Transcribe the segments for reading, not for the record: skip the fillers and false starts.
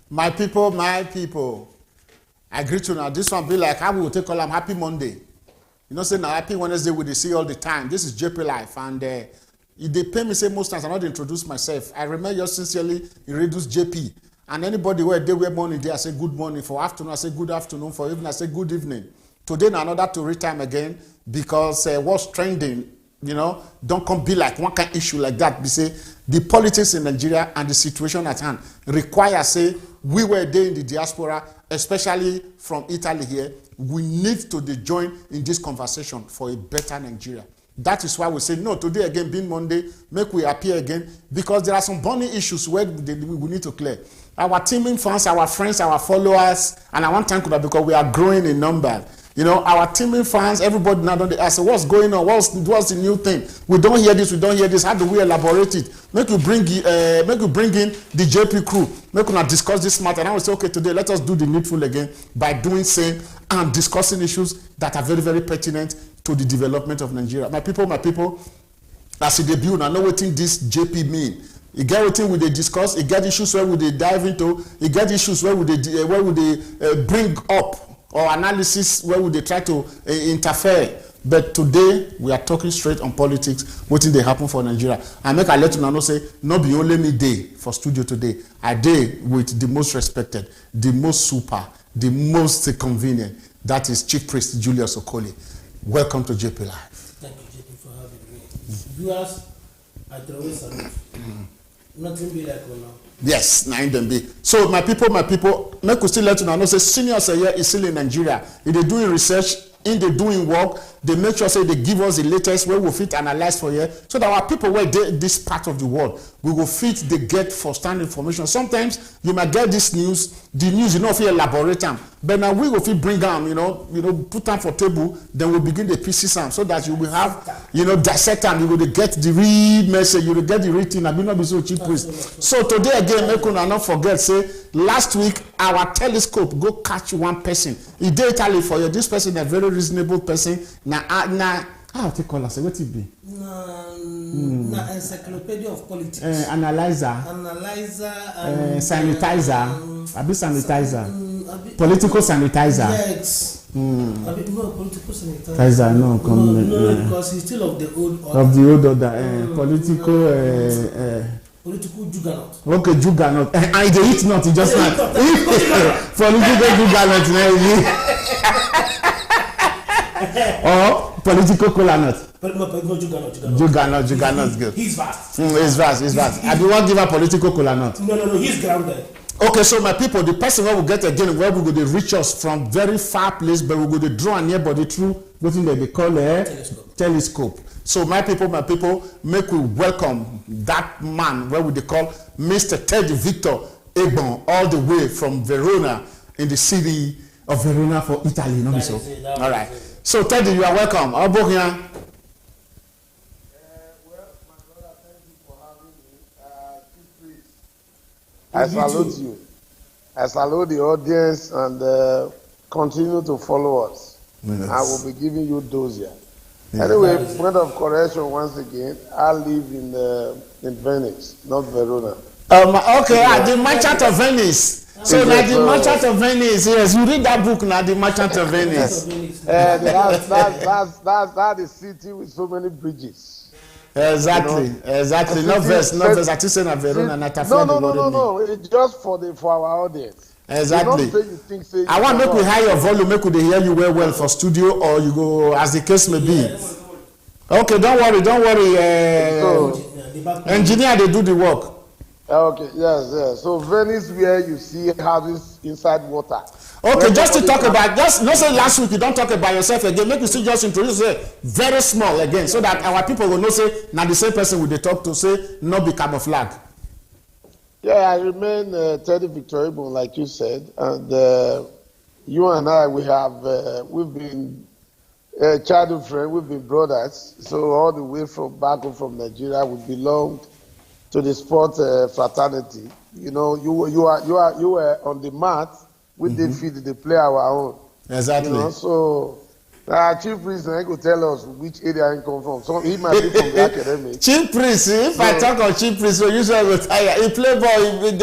My people. I greet you now. This one be like, how we will take all them happy Monday. You know, say now happy Wednesday we see all the time. This is JPLIVE, and they pay me say most times I not introduce myself. I remember you sincerely in reduce JP. And anybody where they wear morning there, I say good morning. For afternoon, I say good afternoon. For evening, I say good evening. Today now another to read time again because what's trending, you know, don't come be like one kind of issue like that. We say the politics in Nigeria and the situation at hand require say we were there in the diaspora, especially from Italy here. We need to join in this conversation for a better Nigeria. That is why we say no today again being Monday, make we appear again because there are some burning issues where we need to clear. Our teaming fans, our friends, our followers, and I want to thank you because we are growing in number. You know, our teaming fans, everybody now don't ask, what's going on? What's the new thing? We don't hear this, we don't hear this. How do we elaborate it? Make you bring in the JP crew. Make you discuss this matter. And I will say, okay, today let us do the needful again by doing same and discussing issues that are very, very pertinent to the development of Nigeria. My people, as a debut, I know what this JP mean. You get everything we they discuss, you get issues where we they dive into, you get issues where we they bring up or analysis where would they try to interfere. But today we are talking straight on politics, what they happen for Nigeria. I make a let you know say not be only me day for studio today. I day with the most respected, the most super, the most convenient. That is Chief Priest Julius Okoli. Welcome to JPLIVE. Thank you, JP, for having me. Viewers, I throw salute. Nothing be like now. Yes, nine them be. So my people, make we still let you know say seniors here is still in Nigeria. If they doing research, in they doing work, they make sure say they give us the latest where we fit analyze for here, so that our people where they this part of the world we will fit they get first-hand information. Sometimes you might get this news, the news you know if you elaborate them, but now we will fit bring them, you know, put them for table, then we begin the pieces them so that you will have, dissect them, you will get the real message, you will get the written, and not be so cheap priest. So today again, make una not forget, say last week our telescope go catch one person. He did Italy for you. This person a very reasonable person. How to call us? What it be? Encyclopedia of politics. Analyzer. Sanitizer. A bit sanitizer. Political sanitizer. Yes. No, political sanitizer. No, because he's still of the old order. Of the old order. Political. Political juggernaut. Okay, juggernaut. And they eat not, just not. Political juggernaut. Or political cola nut. Juggernaut. Good. He's vast. He's vast. I do not give a political cola nut. No, he's grounded. Okay, so my people, the person who will get again where we go to reach us from very far place, but we go to draw near body through what they call a telescope. So my people, make we welcome that man where would they call Mr. Teddy Victor Egbon, all the way from Verona in the city of Verona for Italy. No, so all right. So Teddy, you are welcome. How about here? Well, my brother, thank you for having me. I salute you. I salute the audience and continue to follow us. Yes. I will be giving you those here. Yeah. Anyway, point of correction once again. I live in Venice, not Verona. Okay, the Merchant of Venice. So now the Merchant of Venice, yes, you read that book now, the Merchant of Venice. That's the city with so many bridges. Exactly. No verse. I just say Verona. No. It's just for our audience. Exactly. I want make we high your volume, make we hear you well for studio, or you go as the case may be. Yes. Okay, don't worry. Engineer, they do the work. Okay, yes. So Venice, where you see houses inside water. Okay, just to talk about, just not say last week you don't talk about yourself again. Make you still just introduce it very small again, so that our people will know say now the same person will they talk to say not be camouflage. Yeah, I remain Teddy Victor Egbon, like you said, and you and I we've been childhood friends, we've been brothers. So all the way from back home from Nigeria, we belonged to the sport fraternity. You know, you were on the mat. We did feed the play our own. Exactly. So Chief Priest, I could tell us which area he come from. So he might be from the academy. Chief Priest, if I talk of Chief Priest, so usually go tire. He play ball. The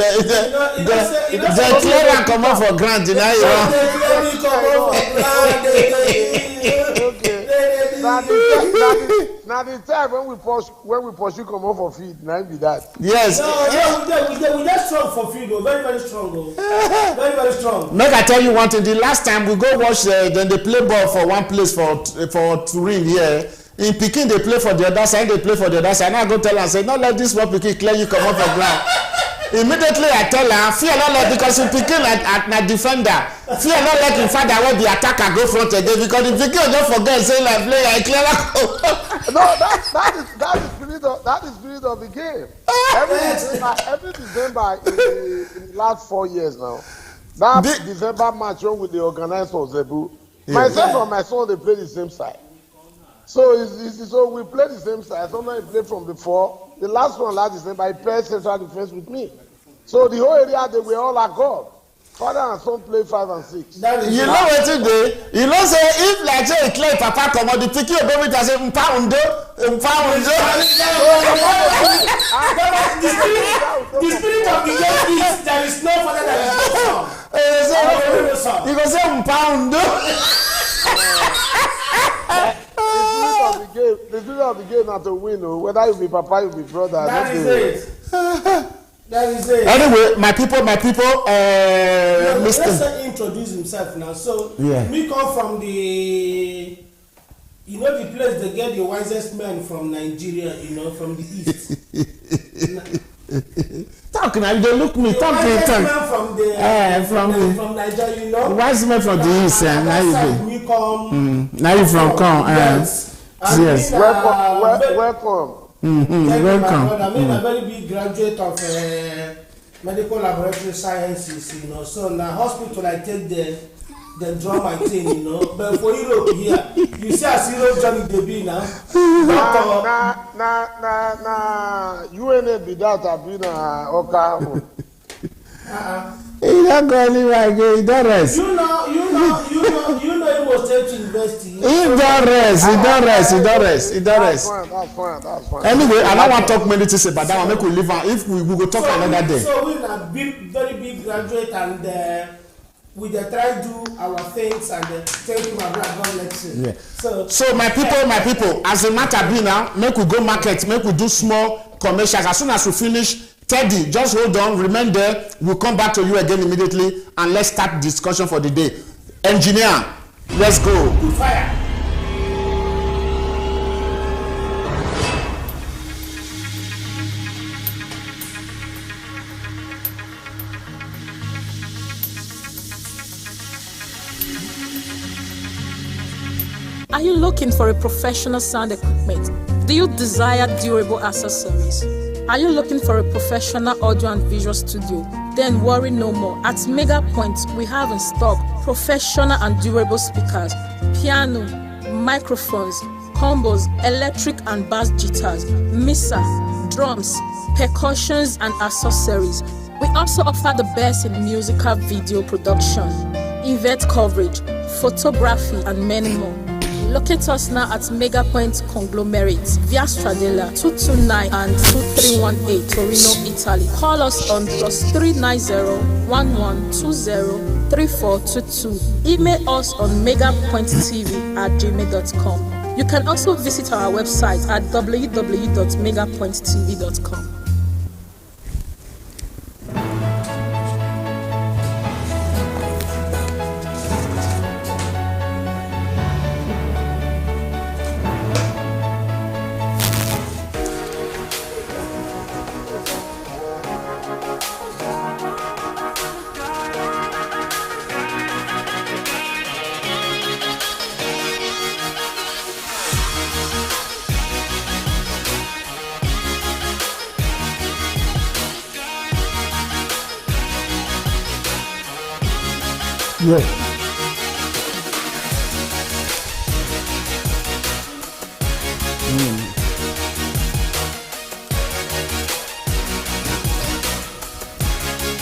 clearer come up for grant. You know. Now the time when we pursue come off for feed, now be that. Yes. We just strong for feed, very strong, very strong. Make I tell you one thing. The last time we go watch, then they play ball for one place for Turin here. In Peking they play for the other side. They play for the other side. Now I go tell her, say, not let this one Peking clear you come off for ground. Immediately I tell her, fear not let because in Peking at my defender. Fear not let him father where the attacker go front again because in Peking don't forget say like play like clear. No, that is the spirit of the game. Every December in the last 4 years now. That December match with the organizers, Zebu. Myself and my son they play the same side. So we play the same side. Sometimes he played from before. The last one last December, he played central defense with me. So the whole area they were all like God. Father and son play 5 and 6. You know what today? You know say if like say clear papa come on the picky of baby say mpaundo. The spirit of the game is there is no father that is no son. You go say mpaundo. The spirit of the game not to win, whether you be papa, you be brother. That is it. That is it. Anyway, my people, Mr. Let's introduce himself now. So, me come from the, the place they get the wisest men from Nigeria, from the east. Talk now, you don't look me. Talk the talk. From Nigeria, Wise men from the east, now you do. Me come. Now you from come. Yes. Welcome. Welcome. I'm a very big graduate of medical laboratory sciences, So in the hospital I take the drum and thing, But for Europe here, you see a zero Johnny Debbie now. You ain't be that I've been Oka. He don't go anywhere again. He don't rest. You know, he was sent to university. He don't rest. That's fine. Anyway, I don't want to talk many things about that one. Make we leave on. If we go talk another day. So we're a very big graduate and we try to do our things and thank you my brother. God bless you. Yeah. So my people, as a matter be now, make we go market, make we do small commercials. As soon as we finish, Teddy, just hold on, remain there. We'll come back to you again immediately and let's start discussion for the day. Engineer, let's go. Good fire. Are you looking for a professional sound equipment? Do you desire durable accessories? Are you looking for a professional audio and visual studio? Then worry no more. At Mega Point, we have in stock professional and durable speakers, piano, microphones, combos, electric and bass guitars, mixer, drums, percussions and accessories. We also offer the best in musical video production, event coverage, photography and many more. Locate us now at Mega Point Conglomerate, Via Stradella, 229 and 2318, Torino, Italy. Call us on +390 1120 3422. Email us on megapointtv@gmail.com. You can also visit our website at www.megapointtv.com. Yeah.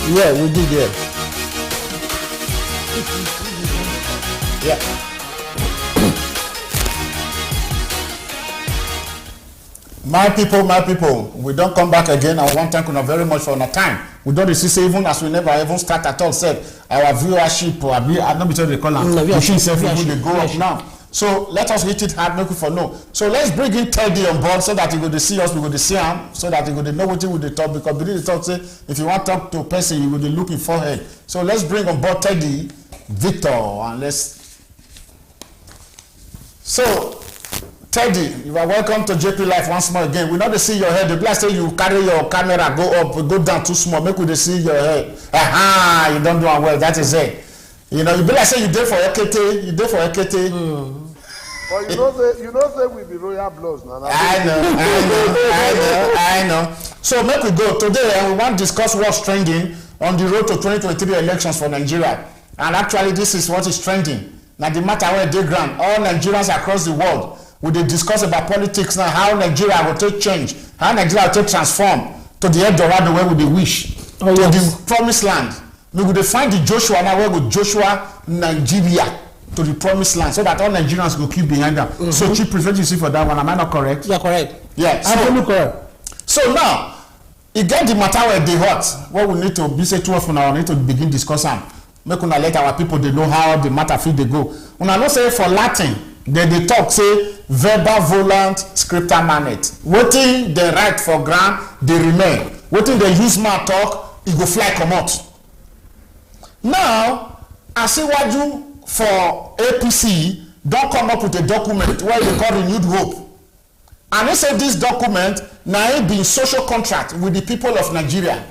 Yeah, we did, yeah. My people, we don't come back again. I want to thank you very much for your time. We don't see even as we never even start at all. Said our viewership, I don't be sure they call them. They go up now. So let us hit it hard, make it for no. So let's bring in Teddy on board so that he go to see us, we go to see him, so that he go to know what he will talk. Because we need to talk. Say if you want to talk to a person, you will be looking for her. So let's bring on board Teddy, Victor, and let's. So. Teddy, you are welcome to JPLIVE once more again. We not to see your head. The blast say you carry your camera, go up, go down too small. Make we see your head. Aha, you don't do it well. That is it. You know, you be like say you did for Ekete. You did for Ekete. But you know say we be royal bloods now. I know. So make we go today. We want to discuss what's trending on the road to 2023 elections for Nigeria. And actually, this is what is trending. Now the matter where they grant all Nigerians across the world. We dey discuss about politics now, how Nigeria will take change, how Nigeria will take transform to the Eldorado where we dey wish, to the promised land. We will find the Joshua now where we Joshua Nigeria to the promised land so that all Nigerians will keep behind them. So Chief Prefect, you see for that one, am I not correct? You are correct. Yeah. Absolutely correct. So now, it get the matter where they hot. What we need to be say 12 now, we need to begin discussing. Make una let our people they know how the matter fit they go. Una no say for Latin. Then they talk say verbal volant scripta manet. Wetin they write for ground they remain. Wetin they use mouth talk e go fly comot. Now Asiwaju for APC don come up with a document wey they call renewed hope, and they say this document na it be social contract with the people of Nigeria.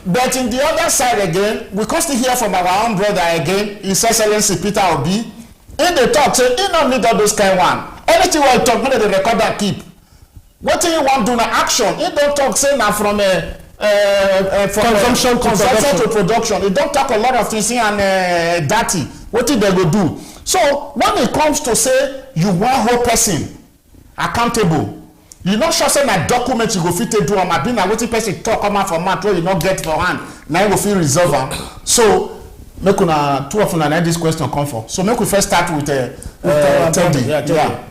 But in the other side again, we can still hear from our own brother again, His Excellency Peter Obi. In the talk, say he don't need all those kind one. Anything we talk, make they record and keep. What do you want to do now? Action. He don't talk say now from consumption to production. He don't talk a lot of things here and dirty. What did they go do? So when it comes to say you want whole person accountable, you not sure say na document you go fit do am. I been na wetin person talk come out for mouth wey you not get for hand. Now you go fit resolve am. So. Make una two of una let this question come for. So make we first start with Teddy. Yeah.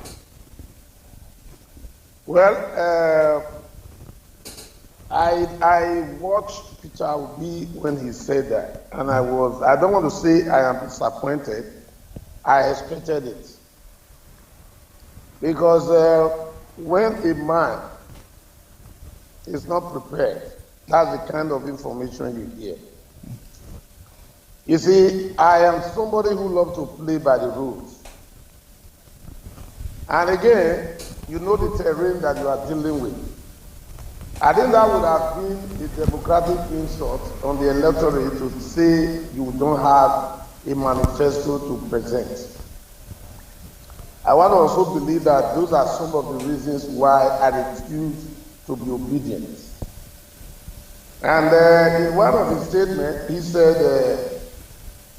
Well, I watched Peter Obi when he said that, and I don't want to say I am disappointed. I expected it. Because when a man is not prepared, that's the kind of information you hear. You see, I am somebody who loves to play by the rules. And again, you know the terrain that you are dealing with. I think that would have been a democratic insult on the electorate to say you don't have a manifesto to present. I want to also believe that those are some of the reasons why I refuse to be obedient. And in one of his statements, he said,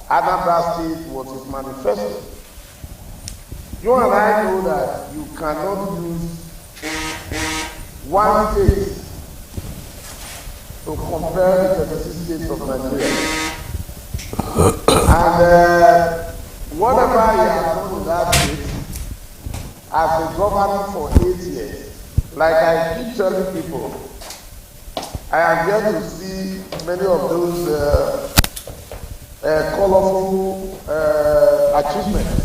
Anambra State was his manifesto. You and I know that you cannot use one state to compare the 36 states of Nigeria. And whatever he has done in that state, as a governor for 8 years, like I keep telling people, I am yet to see many of those colorful achievements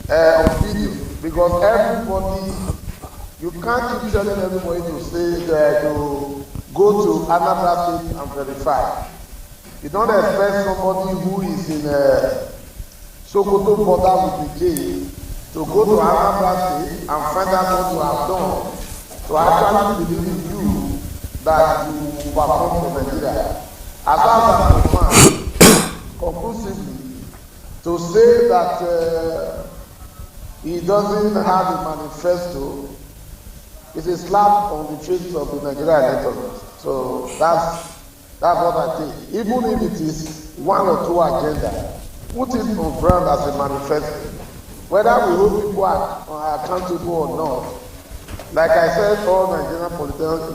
on video, because everybody, you can't keep telling everybody to say that to go to Anambra State and verify. You don't expect somebody who is in Sokoto border with the J to go to Anambra State and find out what you have done to actually believe you that you perform for Nigeria. As far as I'm concerned, conclusively, to say that he doesn't have a manifesto is a slap on the face of the Nigerian electorate. So that's what I think. Even if it is one or two agendas, put it on ground as a manifesto. Whether we hold people are accountable or not, like I said, all Nigerian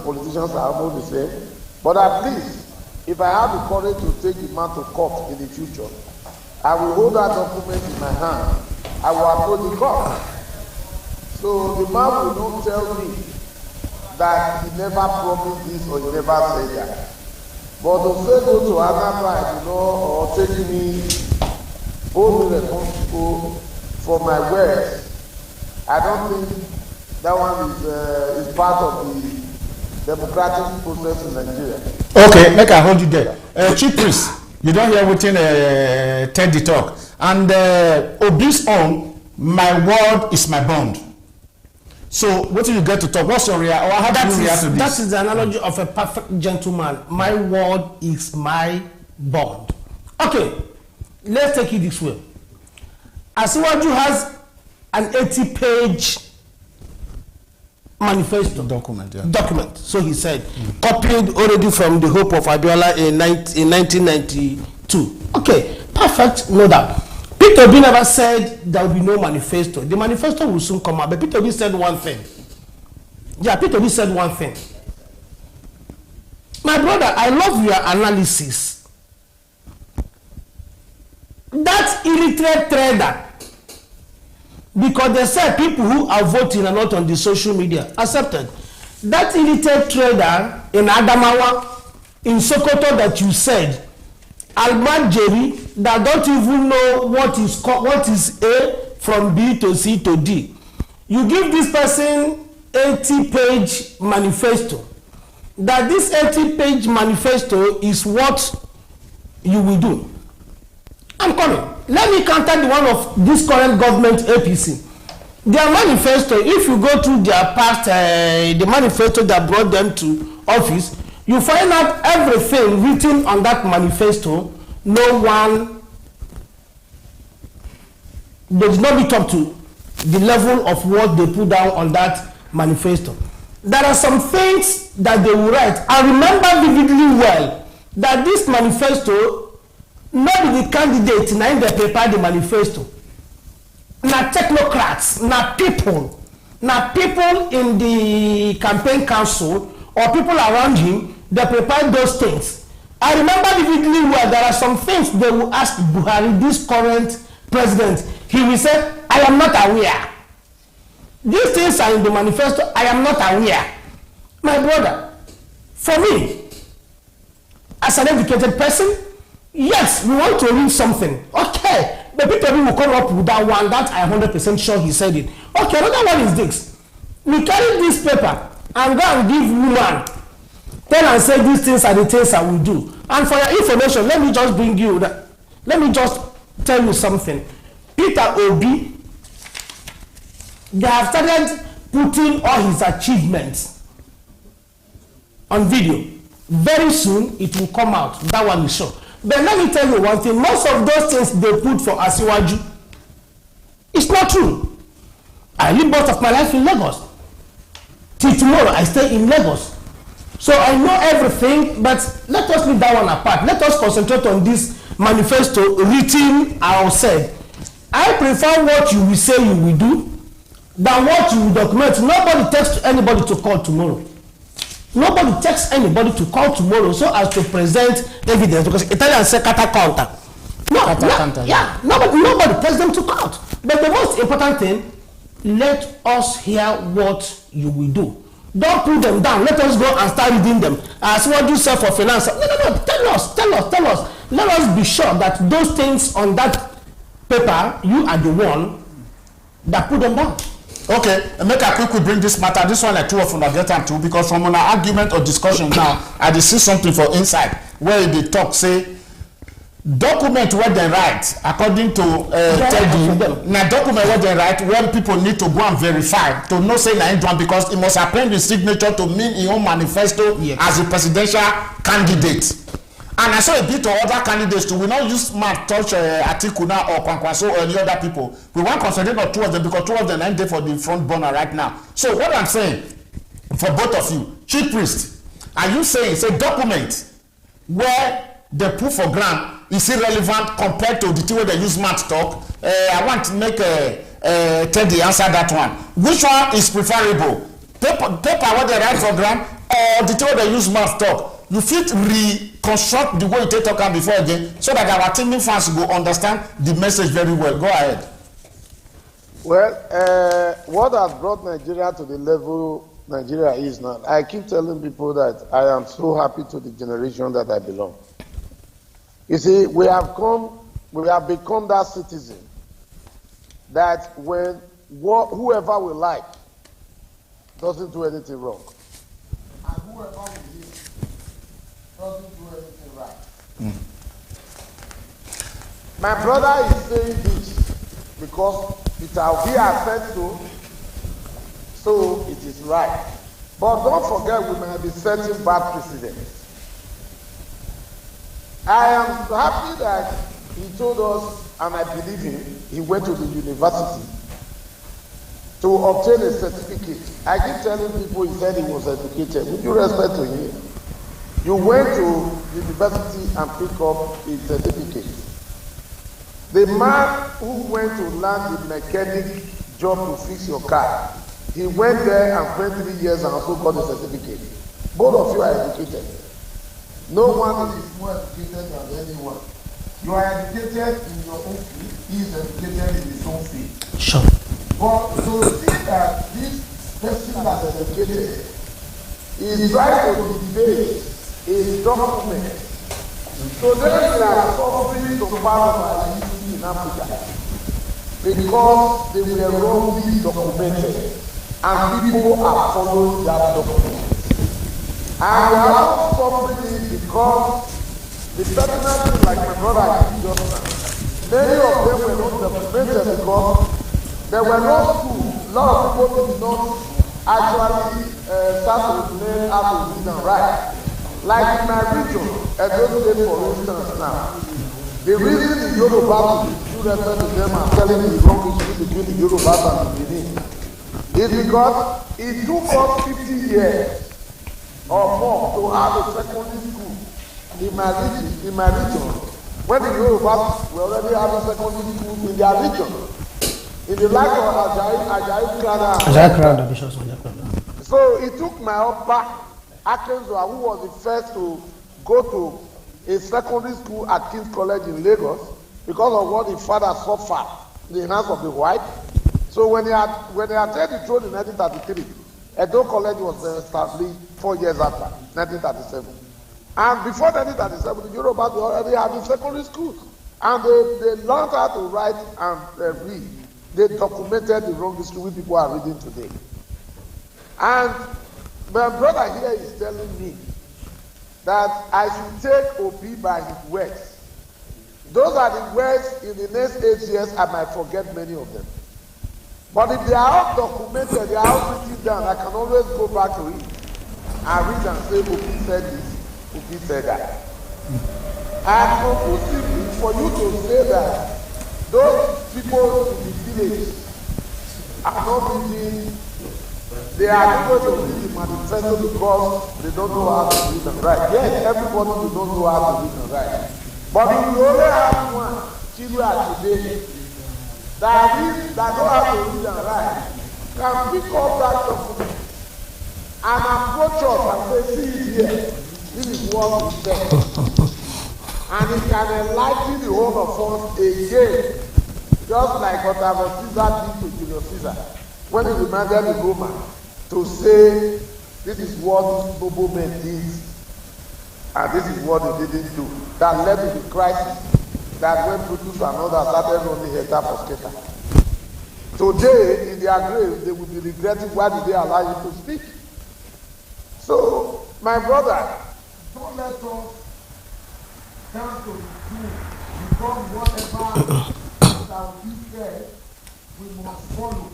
politicians are almost the same. But at least, if I have the courage to take the man to court in the future, I will hold that document in my hand. I will approach the court. So the man will not tell me that he never promised this or he never said that. But to say go to Anambra, or take me, hold me responsible for my words, I don't think that one is part of the democratic process in Nigeria. Okay, make I hold you there. Chief Priest, you don't hear within TED the talk. And Obi's own, my word is my bond. So what do you get to talk? What's your reaction? Or how do you react to this? That is the analogy of a perfect gentleman. My word is my bond. Okay, let's take it this way. Asiwaju has an 80-page manifesto document. So he said, copied already from the Hope of Abiola in 1992. Okay, perfect, no doubt. Peter Obi never said there will be no manifesto. The manifesto will soon come out. But Peter Obi said one thing. Yeah, Peter Obi said one thing. My brother, I love your analysis. That illiterate trader, because they said people who are voting are not on the social media, accepted. That illiterate trader in Adamawa, in Sokoto that you said, Almajeri, that don't even know what is A from B to C to D. You give this person 80-page manifesto. That this 80-page manifesto is what you will do. I'm coming. Let me counter the one of this current government APC. Their manifesto, if you go through their past, the manifesto that brought them to office, you find out everything written on that manifesto. No one, they did not meet up to the level of what they put down on that manifesto. There are some things that they will write. I remember vividly well that this manifesto, not the candidate, now they prepare the manifesto. Now technocrats, now people in the campaign council or people around him, they prepare those things. I remember vividly well there are some things they will ask Buhari, this current president. He will say, I am not aware. These things are in the manifesto, I am not aware. My brother, for me, as an educated person, yes, we want to read something. Okay, the people will come up with that one, that I am 100% sure he said it. Okay, another one is this. We carry this paper and go and give woman, tell and say these things are the things I will do. And for your information, let me just bring you that. Let me just tell you something. Peter Obi, they have started putting all his achievements on video. Very soon it will come out. That one is sure. But let me tell you one thing. Most of those things they put for Asiwaju, it's not true. I live most of my life in Lagos. Till tomorrow I stay in Lagos. So I know everything, but let us leave that one apart. Let us concentrate on this manifesto written or said. I prefer what you will say you will do than what you will document. Nobody texts anybody to call tomorrow. Nobody texts anybody to call tomorrow so as to present evidence, because Italians say kata counter. Nobody tells them to count. But the most important thing, let us hear what you will do. Don't put them down. Let us go and start reading them. As what you say for finance. No. Tell us. Let us be sure that those things on that paper, you are the one that put them down. Okay, make a quick bring this matter. This one like two of them get time too, because from an argument or discussion now, I did see something for inside where they talk say document what they write according to Teddy. Now document what they write when people need to go and verify to know say na because it must append the signature to mean his own manifesto as a presidential candidate. And I saw a bit of other candidates too. We not use Mark Touch, Atikuna or Kwankwaso or any other people. We want to concentrate on two of them because two of them are there for the front burner right now. So what I'm saying for both of you, Chief Priest, are you saying it's a document where they put for ground is irrelevant compared to the thing where they use Mark talk? I want to make Teddy answer that one. Which one is preferable? Paper where they write for ground or the thing where they use Mark talk? You fit reconstruct the way you talk before again so that our teaming fans will understand the message very well. Go ahead. Well, what has brought Nigeria to the level Nigeria is now, I keep telling people that I am so happy to the generation that I belong. You see, we have become that citizen that when whoever we like doesn't do anything wrong, and whoever we hate doesn't do anything right. My brother is saying this because it has been said so it is right. But don't forget, we might be setting bad precedents. I am happy that he told us, and I believe him, he went to the university to obtain a certificate. I keep telling people he said he was educated. With due respect to him, you went to university and picked up a certificate. The man who went to learn the mechanic job to fix your car, he went there and spent 3 years and also got a certificate. Both of you are educated. No one is more educated than anyone. You are educated in your own field, he is educated in his own field. Sure. But to see that this person that is educated is trying to debate a document. So then we are suffering to part of our history in Africa because they were wrongly documented and people are following that document. And we are not suffering because the personal, like my brother just now, many of them were not documented because there were no schools. A lot of people did not actually start to learn how to read and write. Like in my region, Edo State for instance now, the reason the Yoruba do refer to them and telling the wrong issue between the Yoruba and the Benin is because it took us 50 years or more to have a secondary school in my region, when the Yorubas were already having secondary school in their region, in the like of Ajayi Krada. So it took my Opa Akenzua, who was the first to go to a secondary school at King's College in Lagos because of what his father suffered in the hands of the white. So when they attained the throne in 1933, Edo College was established 4 years after, 1937. And before 1937, the Yorubas were already having secondary schools. And they learned how to write and read. They documented the wrong history which people are reading today. And my brother here is telling me that I should take Obi by his words. Those are the words in the next 8 years I might forget many of them. But if they are all documented, they are all written down, I can always go back to it and read and say, Obi said this, Obi said that. And conclusively, for you to say that those people in the village are not reading, they are going to read the manifesto because they don't know how to read and write. Yes, everybody will not know how to read and write. But if you only have one, children today, that don't have to read and write, can pick up that document and approach us and say, see it here, this is what we said. And it can enlighten the whole of us again, just like what our Caesar did to Julius Caesar, when he reminded the Roman to say, this is what this noble man did, and this is what they didn't do. That led to the crisis that when Brutus and others started running Heta Poscata. Today, in their grave, they will be regretting why did they allow you to speak. So, my brother, don't let us come to do because whatever that we said, we must follow.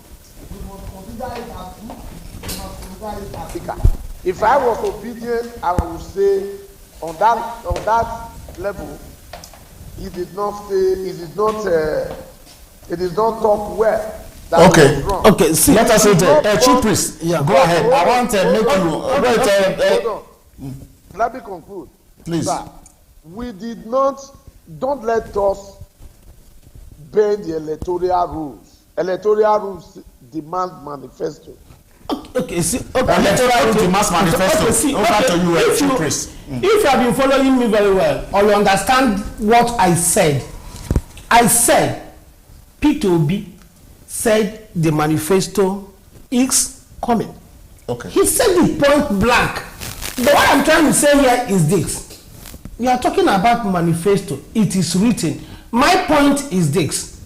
We must consider it as truth. We must consider it as Africa. If I was obedient, I would say on that level, he did not say, it is not talk well. Okay, see, let us say, Chief Priest, yeah, go ahead. I want to make you. Hold on. Let me conclude. Please. Sir, we did not, don't let us bend the electoral rules. Electoral rules demand manifesto. Okay, see, electoral rules demands manifesto. See, over to you, Chief Priest. If you have been following me very well, or you understand what I said Peter Obi said the manifesto is coming. Okay. He said it point blank. But what I'm trying to say here is this. You are talking about manifesto. It is written. My point is this.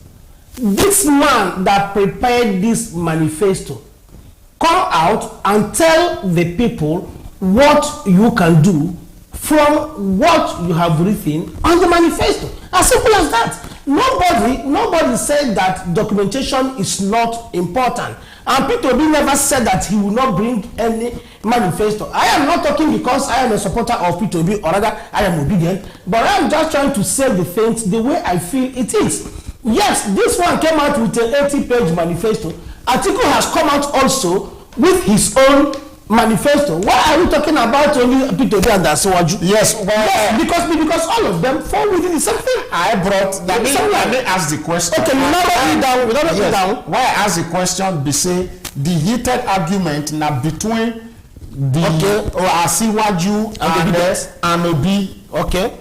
This man that prepared this manifesto, come out and tell the people what you can do from what you have written on the manifesto. As simple as that. Nobody said that documentation is not important. And Peter Obi never said that he will not bring any manifesto. I am not talking because I am a supporter of Peter Obi, or rather I am obedient, but I am just trying to say the things the way I feel it is. Yes, this one came out with an 80-page manifesto. Atiku has come out also with his own manifesto. Why are we talking about only Peter Obi and Asiwaju? Yes, well, yes, because all of them fall within the same thing. Let me ask the question. Okay, we don't yes. Down. Why I ask the question? Be say the heated argument now between the Asiwaju and Obi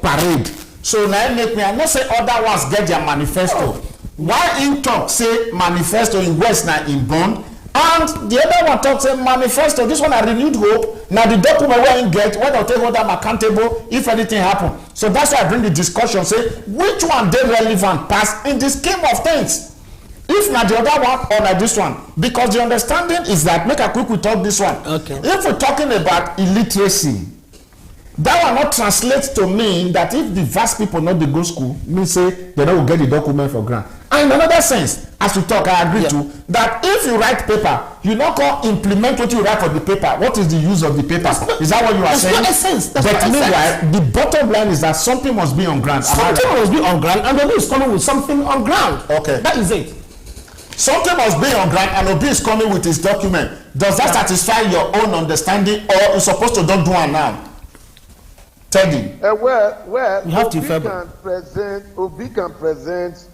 parade. So now make me, I not say other ones get their manifesto. Why in talk say manifesto in West now in Bond? And the other one talks a manifesto. This one a renewed hope. Now the document where you get, where they'll take hold them accountable if anything happen. So that's why I bring the discussion. Say which one they relevant pass in the scheme of things. If not the other one or not this one, because the understanding is that make a quick we talk this one. Okay. If we're talking about illiteracy, that will not translate to mean that if the vast people not the go school, means say they don't get the document for grant. And in another sense, as we talk, I agree to that if you write paper, you not go implement what you write for the paper. What is the use of the paper? Is that what you are saying? That's not a sense. But meanwhile, the bottom line is that something must be on ground. Something must be on ground, and Obi is coming with something on ground. Okay. That is it. Something must be on ground, and Obi is coming with his document. Does that satisfy your own understanding, or you supposed to don't do it now? Teddy. Well, you have Obi can present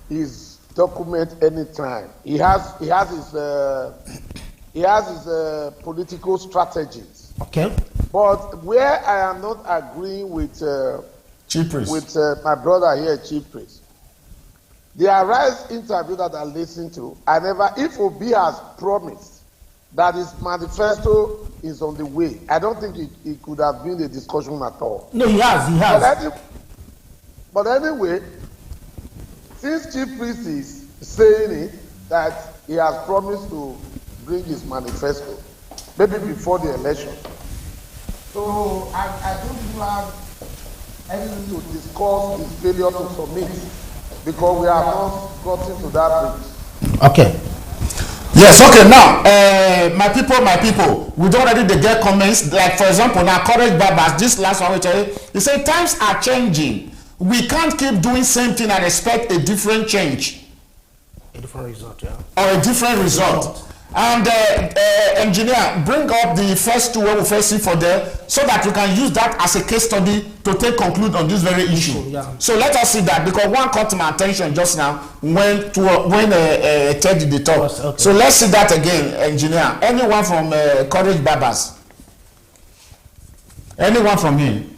his document anytime. He has his political strategies. Okay. But where I am not agreeing with Chief Priest, with my brother here, Chief Priest, the Arise interview that I listened to, if Obi has promised that his manifesto is on the way, I don't think it could have been a discussion at all. No, he has. But anyway, since Chief Priest is saying it, that he has promised to bring his manifesto, maybe before the election. So I don't have anything to discuss his failure to submit, because we have not gotten to that bridge. Okay. Yes, okay, now, my people, we don't already get comments, like for example, now Courage Babas, this last one, he said, times are changing. We can't keep doing same thing and expect a different change. A different result, yeah. Or a different result. And engineer, bring up the first two where we first see for them, so that we can use that as a case study to take conclude on this very issue. Yeah. So let us see that, because one caught my attention just now when Teddy the talk. Okay. So let's see that again, engineer. Anyone from Courage Babas? Anyone from him?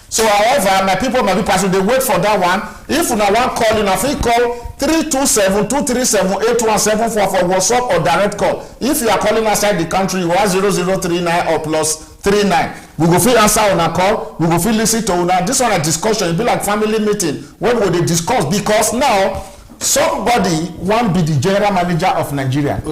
So however, my people, so they wait for that one. If you want call, you know, call 327-237-8174 for WhatsApp or direct call. If you are calling outside the country, you are 0039 or +39. We go feel answer on a call. We go feel listen to una. This one a discussion. It be like family meeting. When will they discuss? Because now somebody want be the general manager of Nigeria,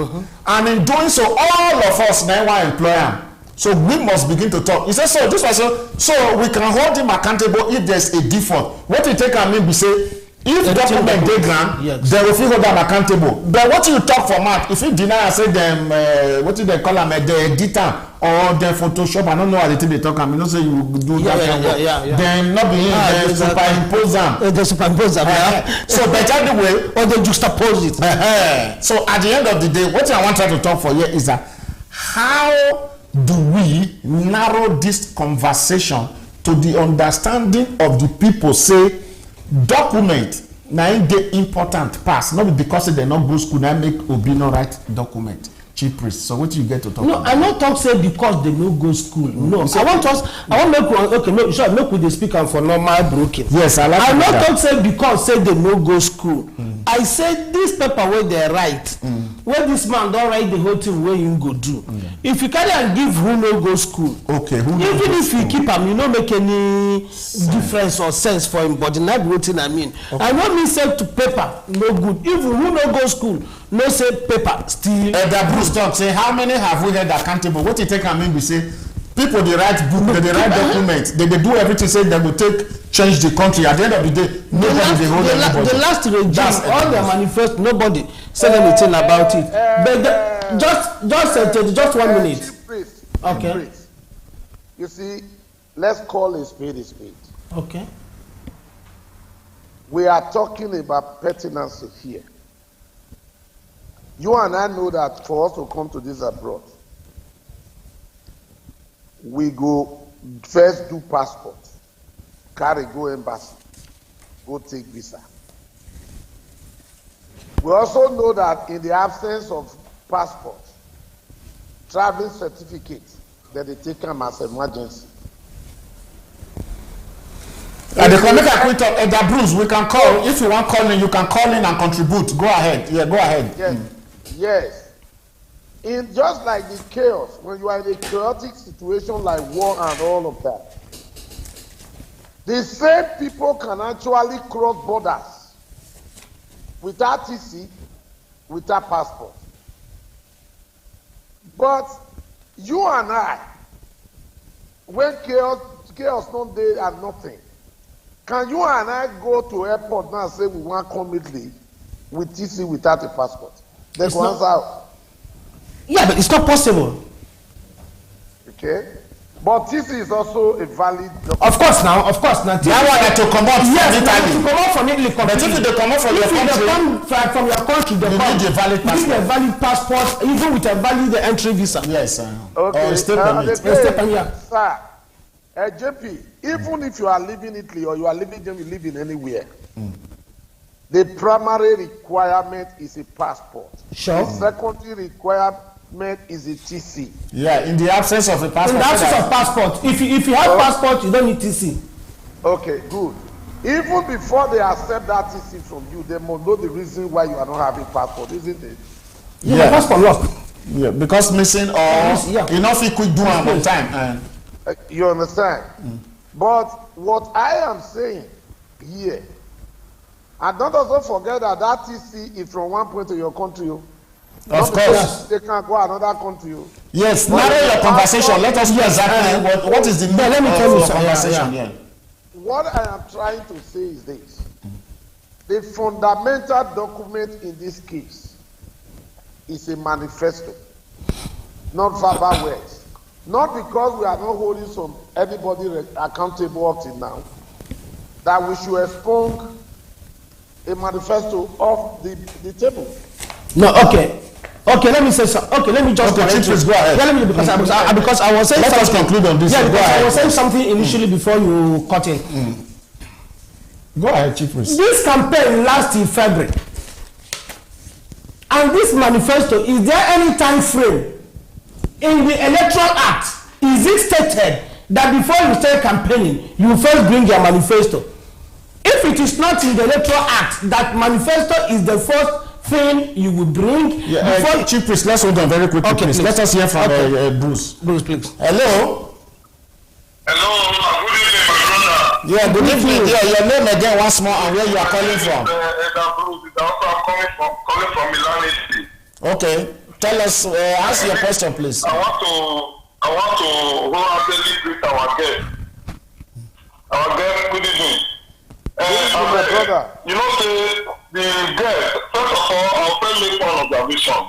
and in doing so, all of us now want employer. So we must begin to talk. He said, so this was so we can hold him accountable if there's a default. What you take and mean be say, if document dey ground, they will hold them accountable. But what you talk for Mark, if you deny and say them, what do they call them, the editor or the Photoshop, I don't know how the thing they talk. I mean, not say you do that. Then not be him, then superimpose them. They superimpose them. So better the way, or they juxtapose it. So at the end of the day, what I want to talk for here is that how do we narrow this conversation to the understanding of the people say document na the important pass, not because they not go school na make Obi no write document. chief priest. So what you get to talk no, about? I not talk say because they no go school. No, I want make we dey speak am for normal broken. Yes, I like. I not talk say because say they no go school. I say this paper wey they write, where this man don write the whole thing wey him go do. If you carry and give who no go school, okay, even if you keep am, you no make any difference or sense for him body. Na wetin I mean. Okay. I no mean say to paper no good. Even who no go school, no say paper still. The Bruce talk say how many have we held accountable? What you take am mean be say people dey write book, they write documents, they do everything say they go change the country. At the end of the day, nobody dey hold anybody. The last regime, all their manifesto, nobody said anything about it. But just 1 minute. Okay. You see, let's call a spade a spade. Okay. We are talking about pertinence here. You and I know that for us to come to this abroad, we go first do passport, carry go embassy, go take visa. We also know that in the absence of passport, traveling certificate, that they take them as emergency. And the make a quick talk. Edgar Bruce, we can call if you want calling. You can call in and contribute. Go ahead. Yeah, go ahead. Yes. Yes. In just like the chaos, when you are in a chaotic situation like war and all of that, the same people can actually cross borders without TC, without passport. But you and I, when chaos not there and nothing, can you and I go to airport now and say we want to come Italy with TC without a passport? They go answer out. Yeah, but it's not possible. Okay. But TC is also a valid document. Of course now. That one had to come out from Italy. To come out from Italy. But if they come out from your country, from your country, they need a valid passport. You need a valid passport, even with a valid entry visa. Yes. Okay. Or stay permit. Sir, JP, even if you are living in Italy or you are living anywhere, the primary requirement is a passport. Sure. The secondary requirement is a TC. Yeah, in the absence of a passport. In the absence of passport. If you have passport, you don't need TC. Okay, good. Even before they accept that TC from you, they must know the reason why you are not having passport, isn't it? Yeah, passport lost. Yeah, because missing or enough you could do at one time. You understand? But what I am saying here, and don't also forget that TC is from one point to your country. Of course. They can go another country. Yes, narrow your conversation. Let us know exactly what is the meaning let me tell you conversation. Yeah. What I am trying to say is this. The fundamental document in this case is a manifesto, not verbal words. Not because we are not holding anybody accountable up till now, that we should expunge a manifesto off the table. No, okay, let me say something. Okay, let me just go ahead. Yeah, let me because I was saying let us conclude on this. Yeah, because I was saying something initially before you cut in. Go ahead, Chief Priest. This campaign lasts in February, and this manifesto, is there any time frame in the Electoral Act? Is it stated that before you start campaigning, you first bring your manifesto? If it is not in the Electoral Act, that manifesto is the first thing you will bring. Yeah, Chief Priest, let's hold on very quickly, please. Let us hear from Bruce. Bruce, please. Hello. Hello, good evening, my brother. Yeah, good evening. Yeah, your name again once more and where you are calling from. Bruce, I'm calling from Milan, Italy. Okay, tell us, ask your question, please. I want to wholeheartedly greet our guest. Good evening. My brother. You know, the guest, first of all, I'll make one observation.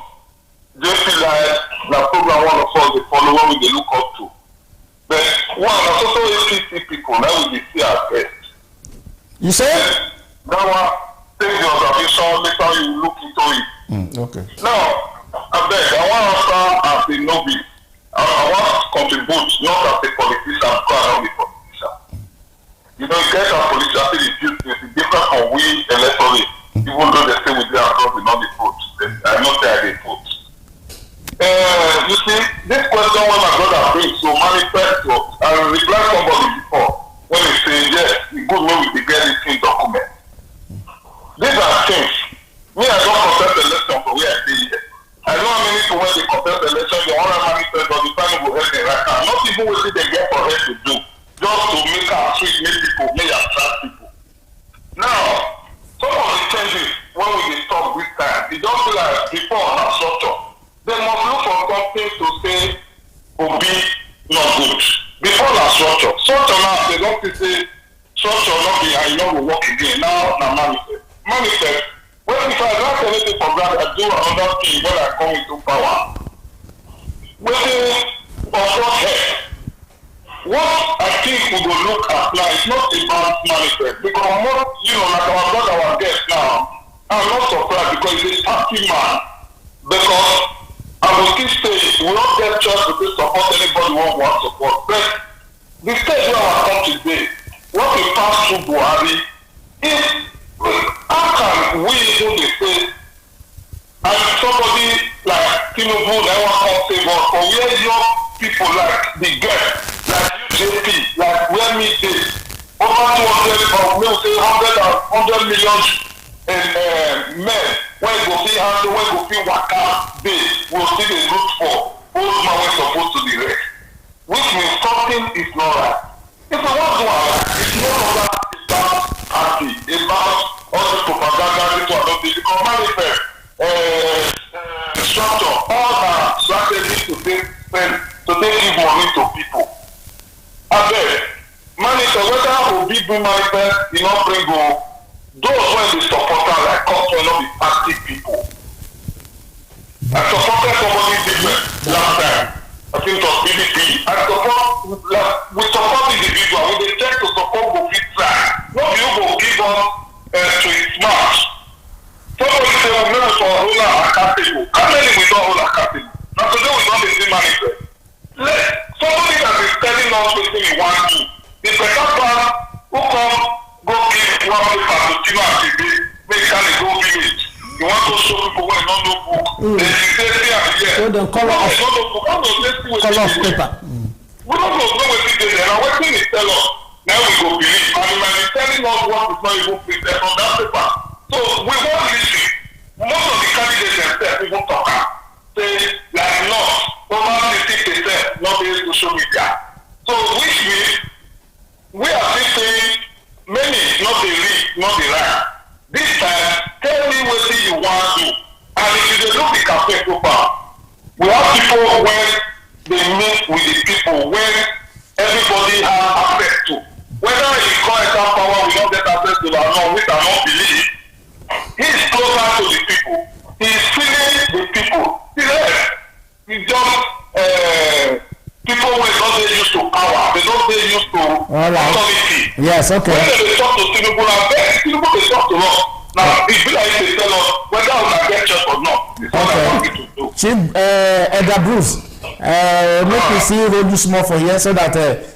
JPLIVE, the program one of us, the follower we look up to. But one, that's also APC people, that will be see as guests. You say? That one, take the observation, later you look into it. Okay. Now, I want to start as a novice. I want to contribute, not as a politician, because I don't be a politician. You know, get a politician, it's different from we electorate, even though they say we do across the non vote. I not say I did vote. question when my brother brings to manifesto and reply somebody before when he say yes, it's good when we get this thing document. These are things. Me, I don't contest election for where I stay here. I know how many people when they contest election, they want to manifest or the time will help them right now. Not even what they get for them to do. Just to make our street, make people, make attract people. Now, some of the changes when we stop this time, it don't feel like before our structure. They must look for something to say will be not good. Before our structure. Structure now, they don't say structure not be and you know will work again. Now manifest. Manifest. Well, if I don't anything for granted, I do another thing when I come into power. Waiting on what head. What I think we will look at now is not about manifest because I'm not, like our brother, our guest now, I'm not surprised because he's a party man. Because I will still say we don't get chance to support anybody who wants support. But the stage where I come today, what we pass through Buhari, is how can we do the same? And somebody like Tinubu never come save us, or where your people like the guest. Like JP, like where me did over 200 or we'll say 100 million men when go see handle, when go see waka day, we'll see the root for old man when supposed to be rest. Which means something is not right. If we want to it's no longer about party, about all the propaganda, this one, this because manifest structure, all the strategies to take give money to people. Abeg, manifest whether Obi bring manifest, e no bring go. Those when the supporter like us will not be active people. I supported somebody different last time. I think it was PDP. We support individual. We dey try to support go fit try. No be who go give us to its match. Somebody say we no for hold accountable. How many we don hold accountable? Na today we don dey see manifest. Somebody that is telling us wetin we wan do. The better part who come go give one paper to Tima and Tibi, make can go village. You want to show people when you don't know book. Then you say here. So the color of paper. We don't know wetin dey there. Now wetin he tell us, now we go believe. And he might be telling us what is not even printed on that paper. So we won't listen. Most of the candidates themselves even talk am. Say like not over 50% not be social media. So which means we are still saying many not the read, not the right. This time, tell me what you want to do. And if you look the campaign so far, we have people when they meet with the people, when everybody has access to. Whether he calls that power, we don't get access to or not, we cannot believe. He is closer to the people. He is feeling the people. He just people when don't they used to power, they don't they used to authority. Yes, okay. When they talk to Tinubu, they talk to us. Now, it be like they tell us whether we get church or not. It's not what we to do. Chief Edgar Bruce, make me see you small for here so that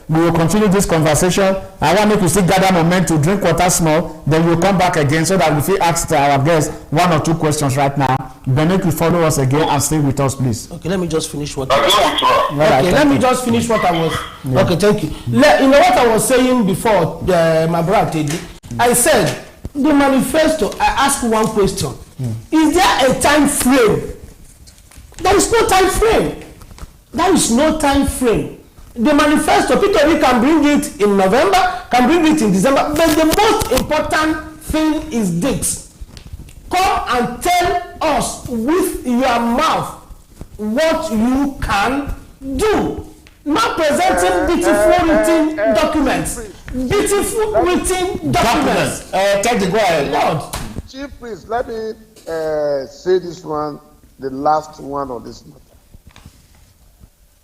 we will continue this conversation. I want make you still gather moment to drink water small, then we'll come back again so that we will ask our guests one or two questions right now. Then make you follow us again and stay with us, please. Okay, let me just finish what let me just finish what I was. Yeah. Okay, thank you. You know what I was saying before, my brother Teddy? I said the manifesto. I asked one question: is there a time frame? There is no time frame. There is no time frame. The manifesto, Peter can bring it in November, can bring it in December, but the most important thing is this. Come and tell us with your mouth what you can do. Not presenting beautiful written documents. Beautiful written documents. Take the go ahead. Lord. Chief Priest, let me say this one, the last one on this matter.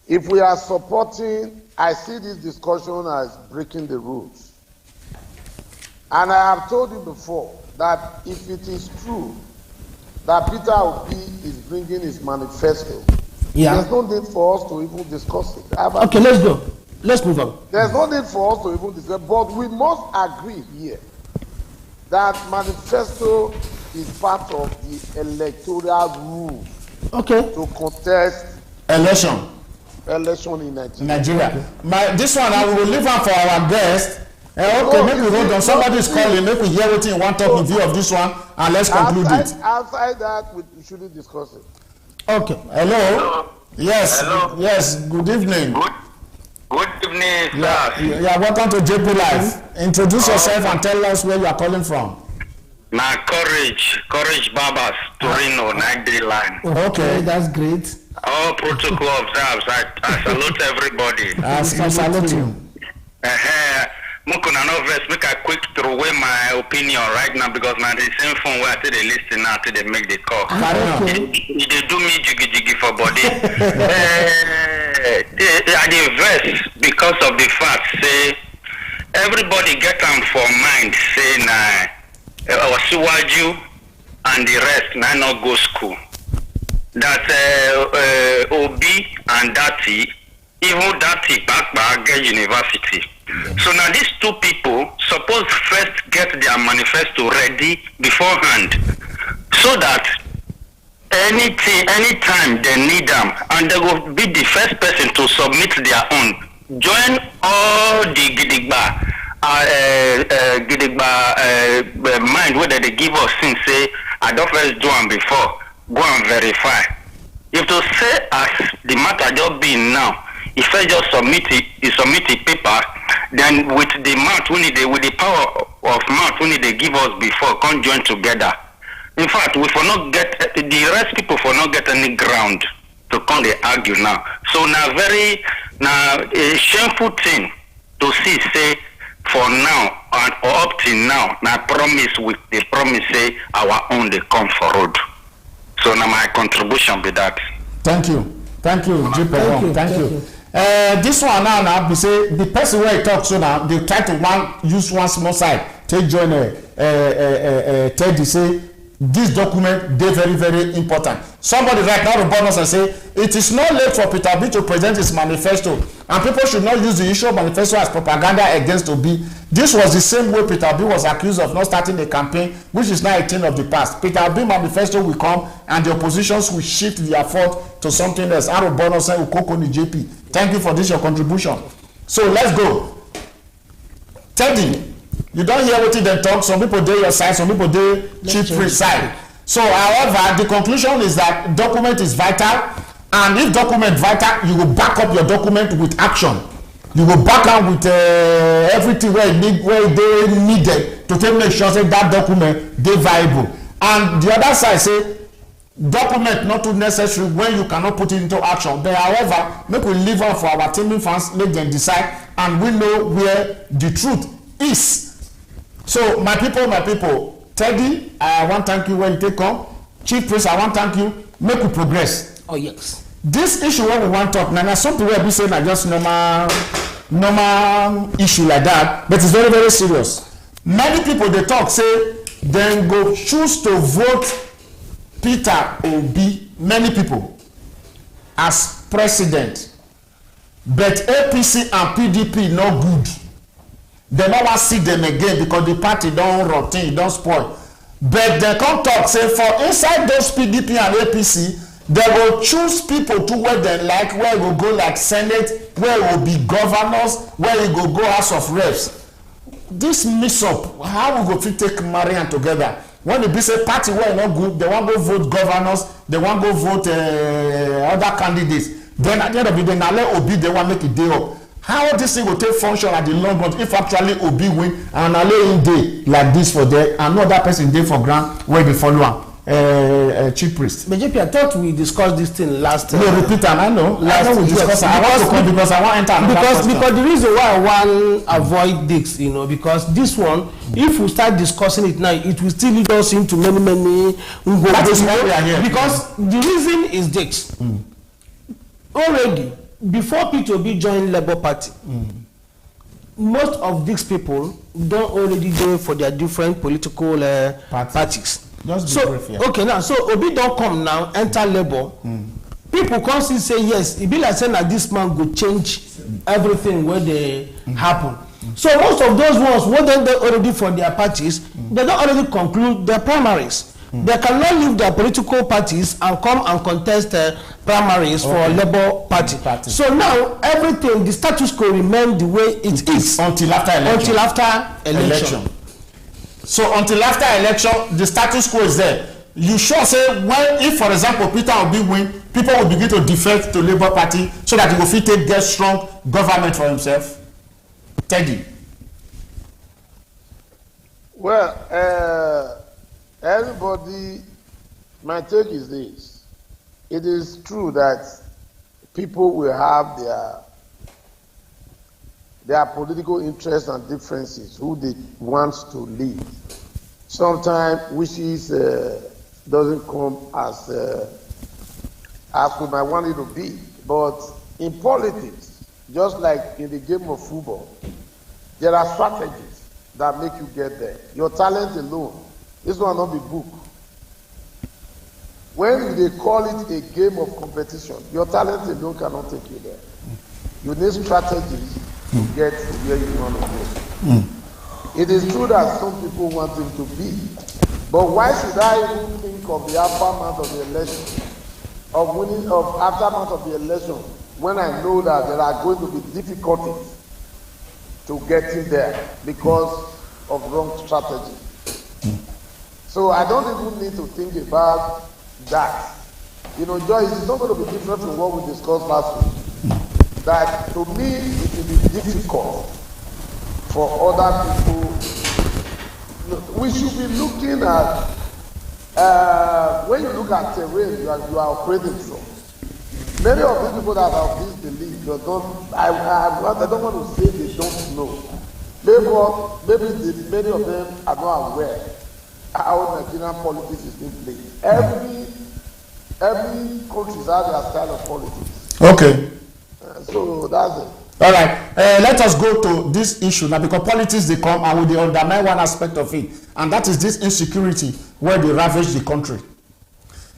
If we are supporting, I see this discussion as breaking the rules. And I have told you before that if it is true that Peter Obi is bringing his manifesto, there's no need for us to even discuss it. Okay, let's go. Let's move on. There's no need for us to even discuss, but we must agree here that manifesto is part of the electoral rules. Okay. To contest election. election in Nigeria. Nigeria. This one, I will leave on for our guest. Okay, maybe we hold on. Somebody is calling. Maybe we hear what you want to view of this one, and let's conclude it. Outside that, we shouldn't discuss it. Okay. Hello. Yes. Hello. Yes. Good evening. Good evening, sir. Yeah. Welcome to JPLIVE. Introduce yourself and tell us where you are calling from. My Courage Barbers, Torino, 9-day line. Okay, that's great. All protocol observes. I salute everybody. I salute you. Mukuna no verse make a quick throw away my opinion right now because my the same phone where I they listen now till they make the call. They do me jiggy for body. The verse because of the fact say everybody get them for mind say Wasiwaju and the rest now not go school. That Obi and Dati, even Dati back get university. So now these two people suppose first get their manifesto ready beforehand, so that anytime they need them, and they will be the first person to submit their own. Join all the mind whether they give us since say I don't first do them before, go and verify. If to say as the matter just being now, if I just submit a paper, then with the mouth with the power of mouth they give us before, can't join together. In fact, we for not get the rest people for not get any ground to come they argue now. So now a shameful thing to see say for now and up till now promise with the promise say our own they come for road. So now my contribution be that. Thank you, JPLIVE. Thank you. This one now be say the person where he talks so now they try to use one small side take join Teddy say this document they very very important. Somebody right now report us and say it is not late for Peter B to present his manifesto and people should not use the issue of manifesto as propaganda against Obi. This was the same way Peter B was accused of not starting a campaign, which is now a thing of the past. Peter B manifesto will come and the oppositions will shift their fault to something else. JP. Thank you for this your contribution. So let's go. Teddy, you don't hear what they talk. Some people do your side, some people do chief priest side. So however, the conclusion is that document is vital, and if document vital, you will back up your document with action. You will back up with everything where they needed to make sure say that document they viable. And the other side say document not too necessary when you cannot put it into action. But however, make we leave on for our teaming fans, let them decide, and we know where the truth is. So my people, Teddy, I want to thank you when you take on. Chief Priest, I want to thank you. Make we progress. Oh yes. This issue where we want to talk now, something where we say na just normal issue like that, but it's very very serious. Many people they talk say then go choose to vote Peter Obi, many people, as president, but APC and PDP no good. They no want see them again because the party don't rotten, don't spoil. But they come talk say for inside those PDP and APC, they will choose people to where they like, where will go like Senate, where will be governors, where you go House of Reps. This mix up, how we go fit take Marian together? When the be say party where not good, they want go vote governors, they want go vote other candidates. Then at the end of the day, now let Obi they want make it day up. How this thing will take function at the long run if actually Obi win and allow him day like this for there and no other person day for ground where they follow am. Chief Priest. But JP, I thought we discussed this thing last time. No, repeat and I know. Last we discussed. I want to come because I want to enter because the reason why I want avoid this, because this one, if we start discussing it now, it will still lead us into many. That is why we are here. Because the reason is this. Already, before P2B joined Labour Party, most of these people don't already go for their different political parties. Just be brief, yeah. Okay, now so Obi don't come now, enter Labour. People come see say yes, it be like saying that this man go change everything where they happen. So most of those ones, what they already for their parties, they don't already conclude their primaries. They cannot leave their political parties and come and contest primaries for Labour Party. So now everything, the status quo remain the way it is until after election. Until after election. So until after election, the status quo is there. You sure say if for example Peter Obi win, people will begin to defect to Labour Party so that he will fit take get strong government for himself? Teddy. Well, everybody, my take is this. It is true that people will have their political interests and differences, who they want to lead. Sometimes wishes doesn't come as we might want it to be. But in politics, just like in the game of football, there are strategies that make you get there. Your talent alone, this will not be book. When they call it a game of competition, your talent alone cannot take you there. You need strategies to get to where you want to go. It is true that some people want him to be, but why should I even think of the aftermath of the election, of aftermath of the election, when I know that there are going to be difficulties to getting there because of wrong strategy? So I don't even need to think about that. You know, Joyce, it's not going to be different from what we discussed last week. That to me, it will be difficult for other people. We should be looking at, when you look at terrain you are operating from. Many of these people that have this belief, I don't want to say they don't know. Maybe many of them are not aware how Nigerian politics is being played. Every country has their style of politics. Okay. So that's it. All right. Let us go to this issue now, because politics they come and they undermine one aspect of it, and that is this insecurity where they ravage the country.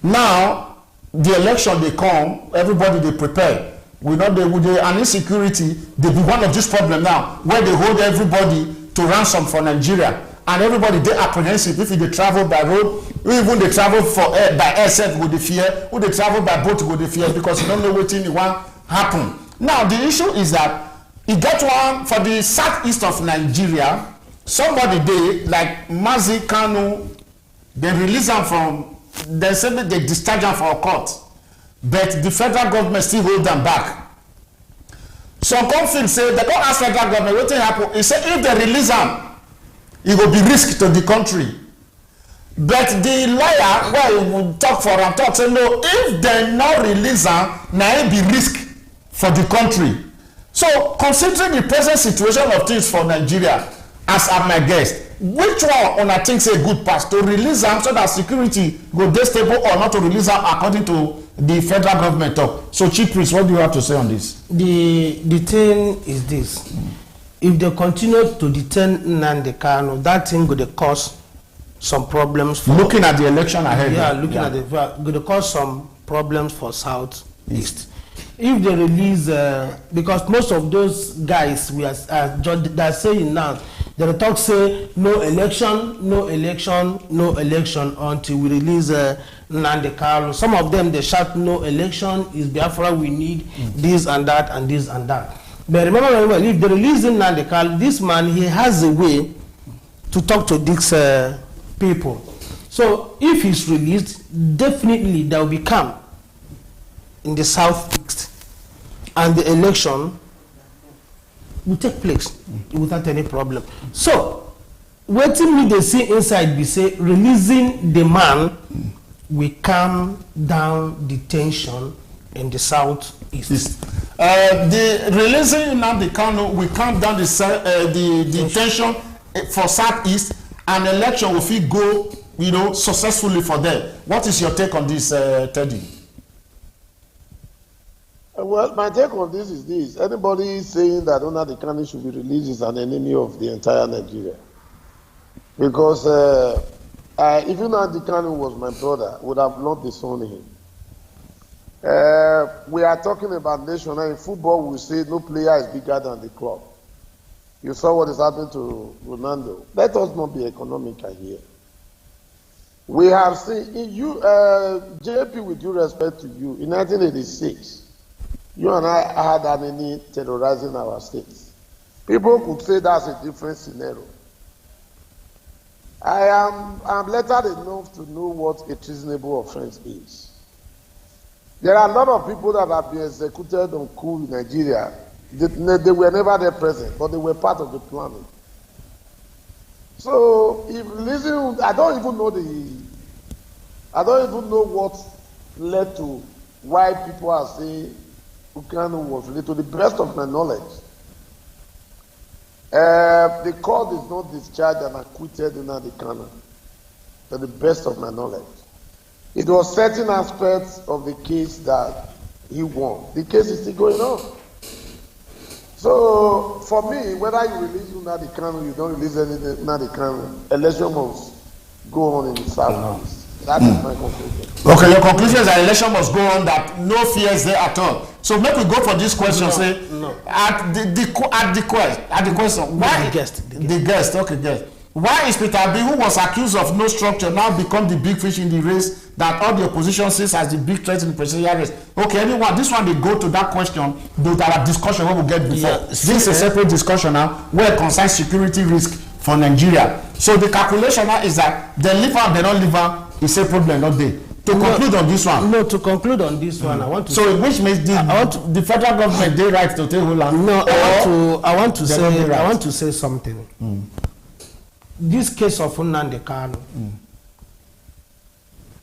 Now, the election they come, everybody they prepare. We know an insecurity, they be one of this problem now, where they hold everybody to ransom for Nigeria. And everybody they apprehensive if they travel by road, even they travel by airset with the fear, or they travel by boat with the fear, because you don't know what thing will happen. Now the issue is that it got one for the southeast of Nigeria. Somebody they like Mazi Kanu, they release them from, they say they discharge them for a court, but the federal government still hold them back. Some conflict say they don't ask federal government what happen. He say if they release them, it will be risk to the country. But the lawyer, well, he would talk for him, talk say no, if they not release them, now it be risk for the country. So considering the present situation of things for Nigeria, as I'm my guest, which one on I think say good pass to release them so that security go dey stable, or not to release them according to the federal government talk? So Chief Priest, what do you have to say on this? The thing is this. If they continue to detain Nnamdi Kanu, that thing could cause some problems for... Looking at the election ahead. Yeah, looking at the... Could cause some problems for Southeast. If they release... because most of those guys we are they're saying now, the talk say no election, no election, no election until we release Nnamdi Kanu. Some of them, they shout no election, is Biafra, we need this and that and this and that. But remember, if they release Nnamdi Kanu, this man, he has a way to talk to these people. So if he's released, definitely there will be calm in the southeast, and the election will take place without any problem. So waiting me they see inside be say releasing the man will calm down the tension in the southeast. The releasing Nnamdi Kanu will calm down the tension for southeast, and election will fit go, you know, successfully for them. What is your take on this, Teddy? Well, my take on this is this: anybody saying that Nnamdi Kanu should be released is an enemy of the entire Nigeria. Because if Nnamdi Kanu was my brother, I would have not disowned him. We are talking about national. In football, we say no player is bigger than the club. You saw what is happening to Ronaldo. Let us not be economical here. We have seen in you, JP, with due respect to you, in 1986, you and I had any terrorizing our states. People could say that's a different scenario. I'm lettered enough to know what a treasonable offense is. There are a lot of people that have been executed on coup in Nigeria. They were never there present, but they were part of the planning. So, if listen, I don't even know what led to why people are saying Ukanu was related. To the best of my knowledge, the court is not discharged and acquitted in Ukanu. To the best of my knowledge, it was certain aspects of the case that he won. The case is still going on. So, for me, whether you release Nnamdi Kanu, you don't release Nnamdi Kanu, election must go on in the Southeast. That is my conclusion. Okay, your conclusion is that election must go on, that no fears there at all. So, make we go for this question. At the question, why the guest? Okay, guest. Why is Peter B, who was accused of no structure, now become the big fish in the race that all the opposition sees as the big threat in the presidential race? Okay, anyone, this one they go to that question, though there are discussion we will get before. Yeah, this is a separate discussion now where it concerns security risk for Nigeria. So the calculation now is that they live out, they don't live out, it's a problem, not they. To conclude on this one. No, to conclude on this one, I want to. So which means the federal government they right to take hold on. No, I want to say something. This case of Nnamdi Kanu,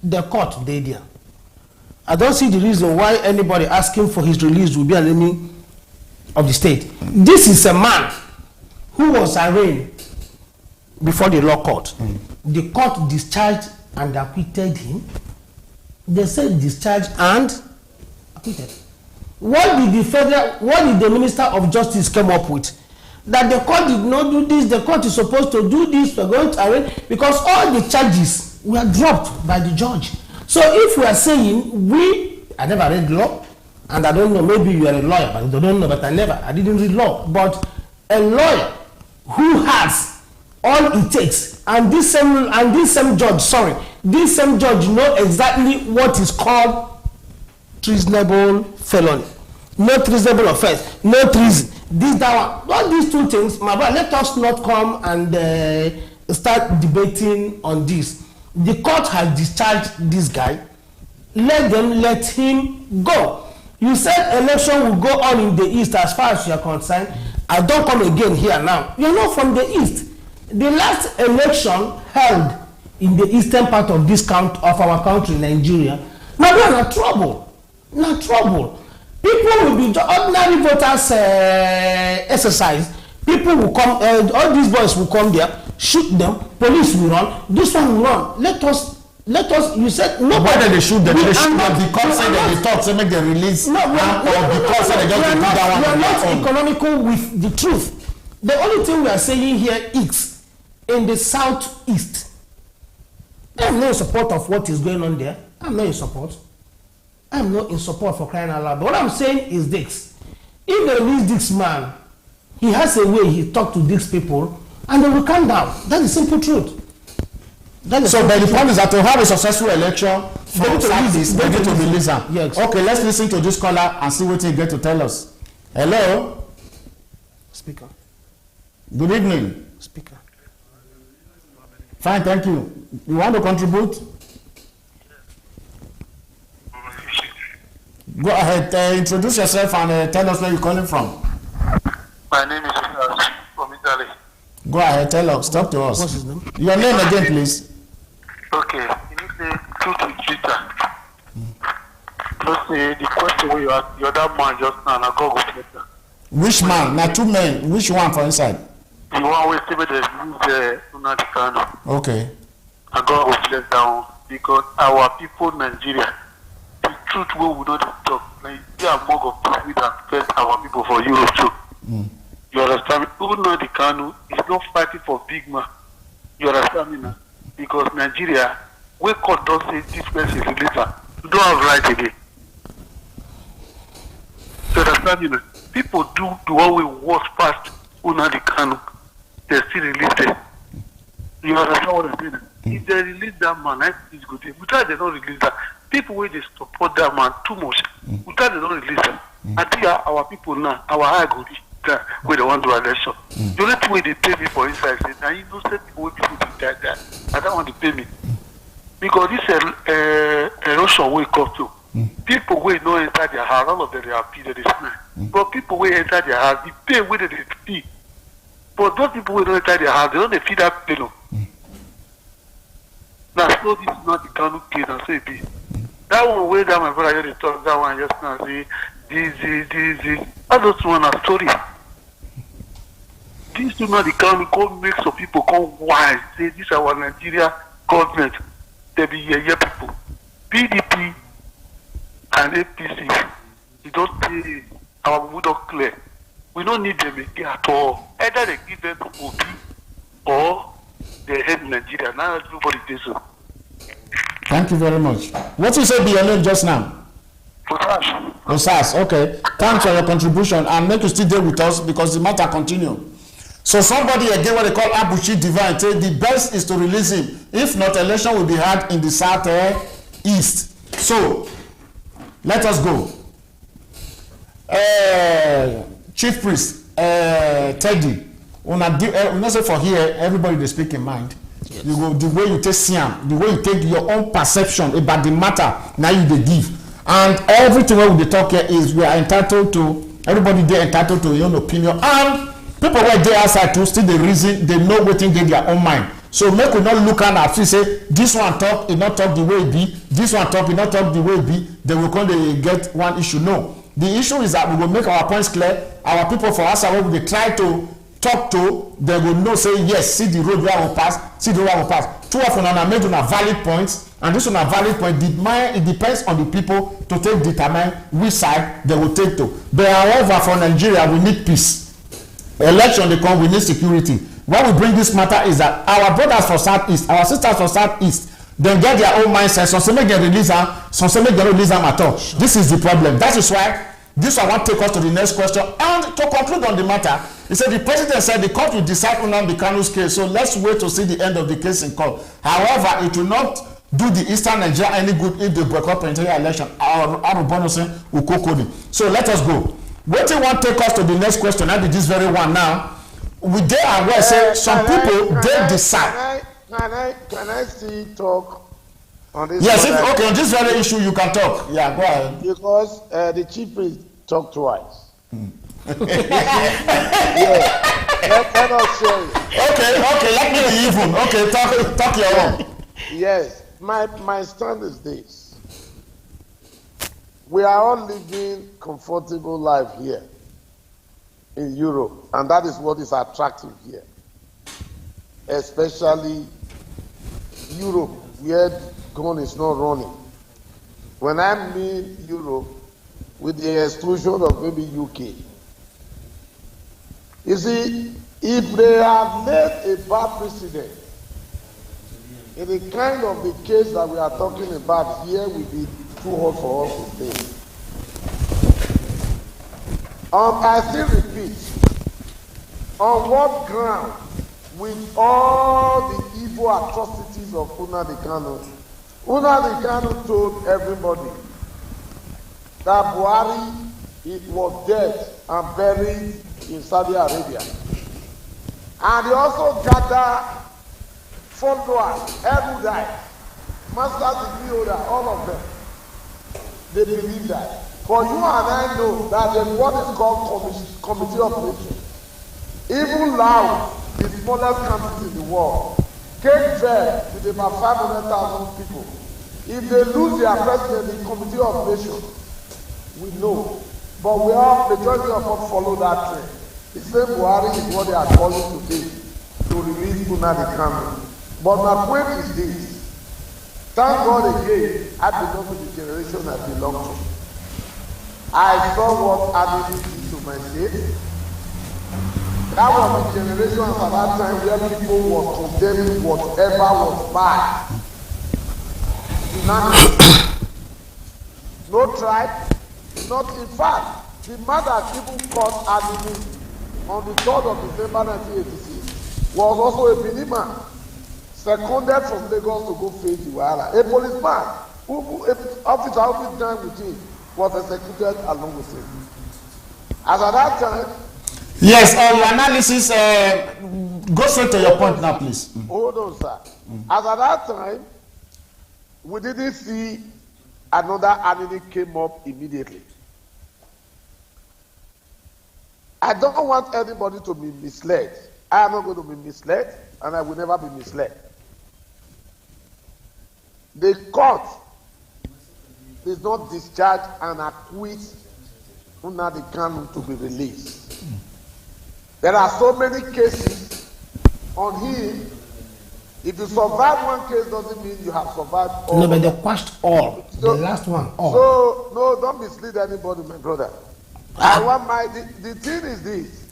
the court did there. I don't see the reason why anybody asking for his release will be an enemy of the state. This is a man who was arraigned before the law court. The court discharged and acquitted him. They said discharged and acquitted. What did the Minister of Justice come up with? That the court did not do this, the court is supposed to do this, we're going to arraign, because all the charges were dropped by the judge. So if we are saying, I never read law, and I don't know, maybe you are a lawyer, but I don't know, but I didn't read law, but a lawyer who has all it takes, and this same judge know exactly what is called treasonable felony, no treasonable offense, no treason. All these two things, my brother, let us not come and start debating on this. The court has discharged this guy. Let him go. You said election will go on in the east as far as you are concerned. I don't come again here now. You are not from the east. The last election held in the eastern part of our country, Nigeria, now we are in trouble. Not trouble. People will be ordinary voters exercise. People will come, all these boys will come there, shoot them, police will run, this one will run. Let us, you said nobody. Why did they shoot them? They shoot them because they thought to make them release. No, because they just do that one. We are not economical with the truth. The only thing we are saying here is in the southeast. I'm not in support of what is going on there. I'm not in support. I'm not in support for crying out loud. But what I'm saying is this. If they release this man, he has a way he talk to these people and they will calm down. That's the simple truth. So the point is that to have a successful election for Southeast, they need to release him. Yes. Okay, let's listen to this caller and see what he get to tell us. Hello? Speaker. Good evening. Speaker. Fine, thank you. You want to contribute? Go ahead, introduce yourself and tell us where you're calling from. My name is from Italy. Go ahead, tell us, talk to us. What's his name? Your name again, please. Okay, you need to truth with Twitter. Just say the question where you asked the other man just now, and I go with Twitter. Which man? Now two men. Which one for inside? The one where say they use Nnamdi Kanu. Okay. I go with that down because our people Nigeria, the truth we will not talk. Like they are more of people that face our people for Europe too. You understand me? Even Nnamdi Kanu is not fighting for big man. You understand me now? Because Nigeria, we court don't say this person is illegal. You don't have right again. You understand me now? People do the one we watch past Nnamdi Kanu. They still release them. You understand what I'm saying? If they release that man, I think it's good. Without they don't release that, people will they support that man too much. Without they don't release that, I think our people now, our eye go reach that where they want to election. The only thing they pay me for inside, now you know, say people that I don't want to pay me because this erosion will come to. People will not enter their house, all of them they are happy that they smile. But people will enter their house, the pay where they fee. But those people will not enter their house, they don't feel that pain. Now, so this is not the kind of case, and so it be. That one way that my brother just talk, that one just now say, this. All those one are story. This is not the kind of make some people come wise. Say, this is our Nigeria government. They be people. PDP and APC, you don't say our mood not clear. We don't need them again at all. Either they give them to Obi or they head Nigeria. Now everybody does so. Thank you very much. What you say be your name just now? Osas. Okay. Thanks for your contribution and make you still there with us because the matter continue. So somebody again what they call Abuchi Divine say the best is to release him. If not, election will be held in the south east. So let us go. Chief Priest Teddy. Una say for here everybody they speak in mind. Yes. You go the way you take siam, the way you take your own perception about the matter now you dey give, and everything we dey talk here is we are entitled to, everybody dey entitled to your own opinion, and people wey dey outside too still dey reason, they know wetin dey their own mind. So make we not look at and say this one talk e not talk the way e be, this one talk e not talk the way e be, then we come dey get one issue. No, the issue is that we go make our points clear. Our people for outside wey we dey try to talk to, they will know say yes, see the road where I will pass, see the road where I will pass. Two of them are made on a valid points, and this on a valid point, it depends on the people to take determine which side they will take to. But however, for Nigeria, we need peace. Election they come, we need security. Why we bring this matter is that our brothers for Southeast, our sisters for Southeast, they get their own mindset. Some say make them release them, some say make them release them at all. Sure. This is the problem. That is why this one want to take us to the next question. And to conclude on the matter, he said the president said the court will decide on the Kanu's case. So let's wait to see the end of the case in court. However, it will not do the Eastern Nigeria any good if they boycott presidential election. So let us go. Waiting want to take us to the next question. That is this very one now. We they are aware say some people they decide. Can I still talk on this? Yes, okay, on this very issue you can talk. Yeah, go ahead. Because the chief priest talked twice. Yeah. Let us share it. Okay, let me be even. Okay, talk your own. Yes, my stand is this. We are all living comfortable life here in Europe, and that is what is attractive here. Especially Europe, where gun is not running. When I mean Europe, with the exclusion of maybe UK. You see, if they have made a bad precedent, in the kind of the case that we are talking about here will be too hard for us to take. I still repeat, on what ground, with all the evil atrocities of Nnamdi Kanu told everybody that Buhari was dead and buried in Saudi Arabia. And he also gathered followers, erudite, master's degree holder, all of them. They believe that. For you and I know that there's what is called committee operation. Even Laos, the smallest country in the world, came there with about 500,000 people. If they lose their president in committee operation, we know. But we are, majority of us follow that trend. The same Buhari is what they are calling today to release Nnamdi Kanu. But my point is this. Thank God again, I belong to the generation I belong to. I saw what Adini did to my state. That was the generation at that time where people were condemning whatever was bad. No tribe, not in fact. The man that even caught Adini on the 3rd of December 1986 was also a Benin man. seconded from Lagos to go face the wahala. A policeman, officer who joined with him, was executed along with him. As at that time. Yes, your analysis, go straight to your point now, please. Hold on, sir. As at that time, we didn't see another enemy came up immediately. I don't want anybody to be misled. I am not going to be misled, and I will never be misled. The court did not discharge and acquit Nnamdi Kanu to be released. There are so many cases on him. If you survive one case, doesn't mean you have survived all. No, but they quashed all. So, the last one, all. So, no, don't mislead anybody, my brother. I want the thing is this.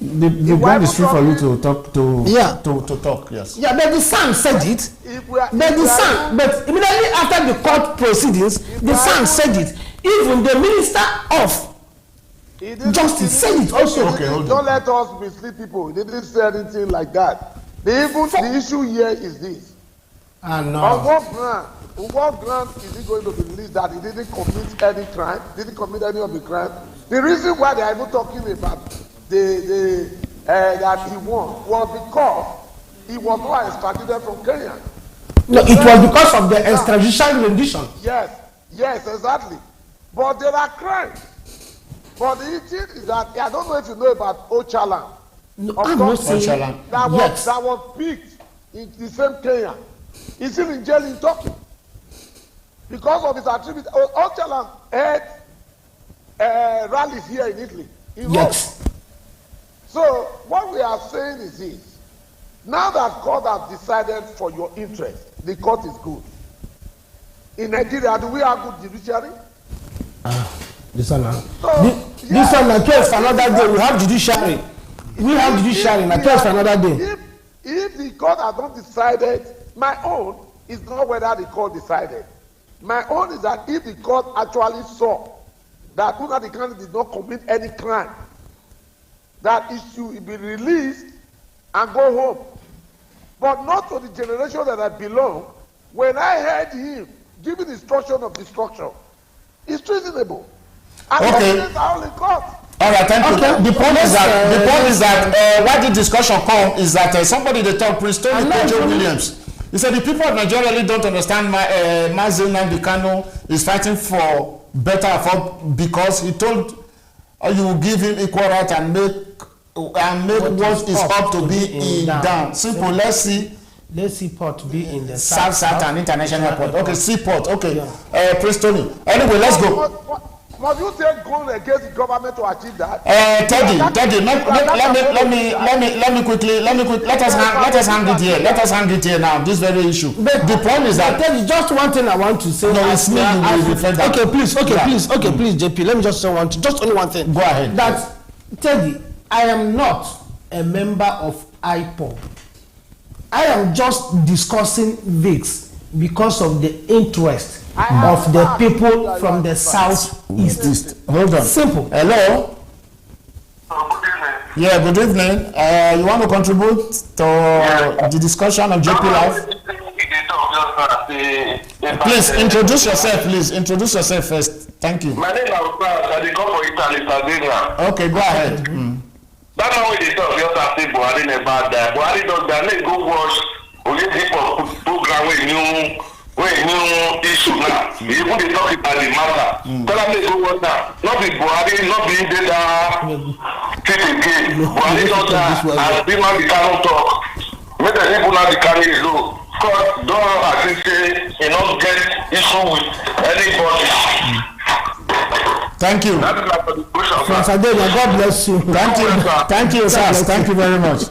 The ground is free for you to talk to. Yeah. To talk, yes. Yeah, but the son said it. But immediately after the court proceedings, the son said it. Even the minister of justice said it also. Okay, don't let us mislead people. He didn't say anything like that. The issue here is this. No. On what ground is he going to be released that he didn't commit any crime, didn't commit any of the crime? The reason why they are even talking about that he won was because he was not extradited from Kenya. No, it was because of the extrajudicial rendition. Yes, exactly. But there are crimes. But the thing is that I don't know if you know about Ocalan. No, I'm not saying that was picked in the same Kenya. He's still in jail in Turkey because of his attribute. Ocalan had rallies here in Italy. Yes. So what we are saying is this: now that court has decided for your interest, the court is good. In Nigeria, do we have good judiciary? This one now. This one now, for another day. We have judiciary. We have judiciary. Now, for another day. If the court has not decided, my own is not whether the court decided. My own is that if the court actually saw that Nnamdi Kanu did not commit any crime, that he should be released and go home. But not to the generation that I belong. When I heard him giving instruction of destruction, it's treasonable. And okay. All right, thank you. The point is that why the discussion come is that somebody they talk Prince Tony Williams. He said the people of Nigeria really don't understand Mazi Nnamdi Kanu is fighting for better because he told you will give him equal right and make what is up to be in down. Simple. Let's see port be in the South and International Airport. Okay, seaport. Okay, yeah. Prince Tony. Anyway, let's go. Must you take goal against the government to achieve that? Teddy, let me quickly. Let us hang it here. Let us hang it here now. This very issue. But the point is that Teddy, just one thing I want to say. No, it's me. Okay, please, JP. Let me just say only one thing. Go ahead. That Teddy, I am not a member of IPOB. I am just discussing this because of the interest of the people from the southeast. Hold on. Simple. Hello. Yeah, good evening. You want to contribute to the discussion of JPLIVE? Please introduce yourself first. Thank you. My name is Abubakar. I come for Italy, Sardinia. Okay, go ahead. That man wey dey talk just as say Buhari never die. Buhari don die. Let's go watch Olympic program wey new issue now. Even dey talk about the matter. Tell am make go watch now. Not be Buhari, not be that fit again. Buhari don die as Nnamdi Kanu talk. Make the people now be carry low. God don agree say he no get issue with anybody. Thank you. God bless you. Thank you, sir. Thank you very much.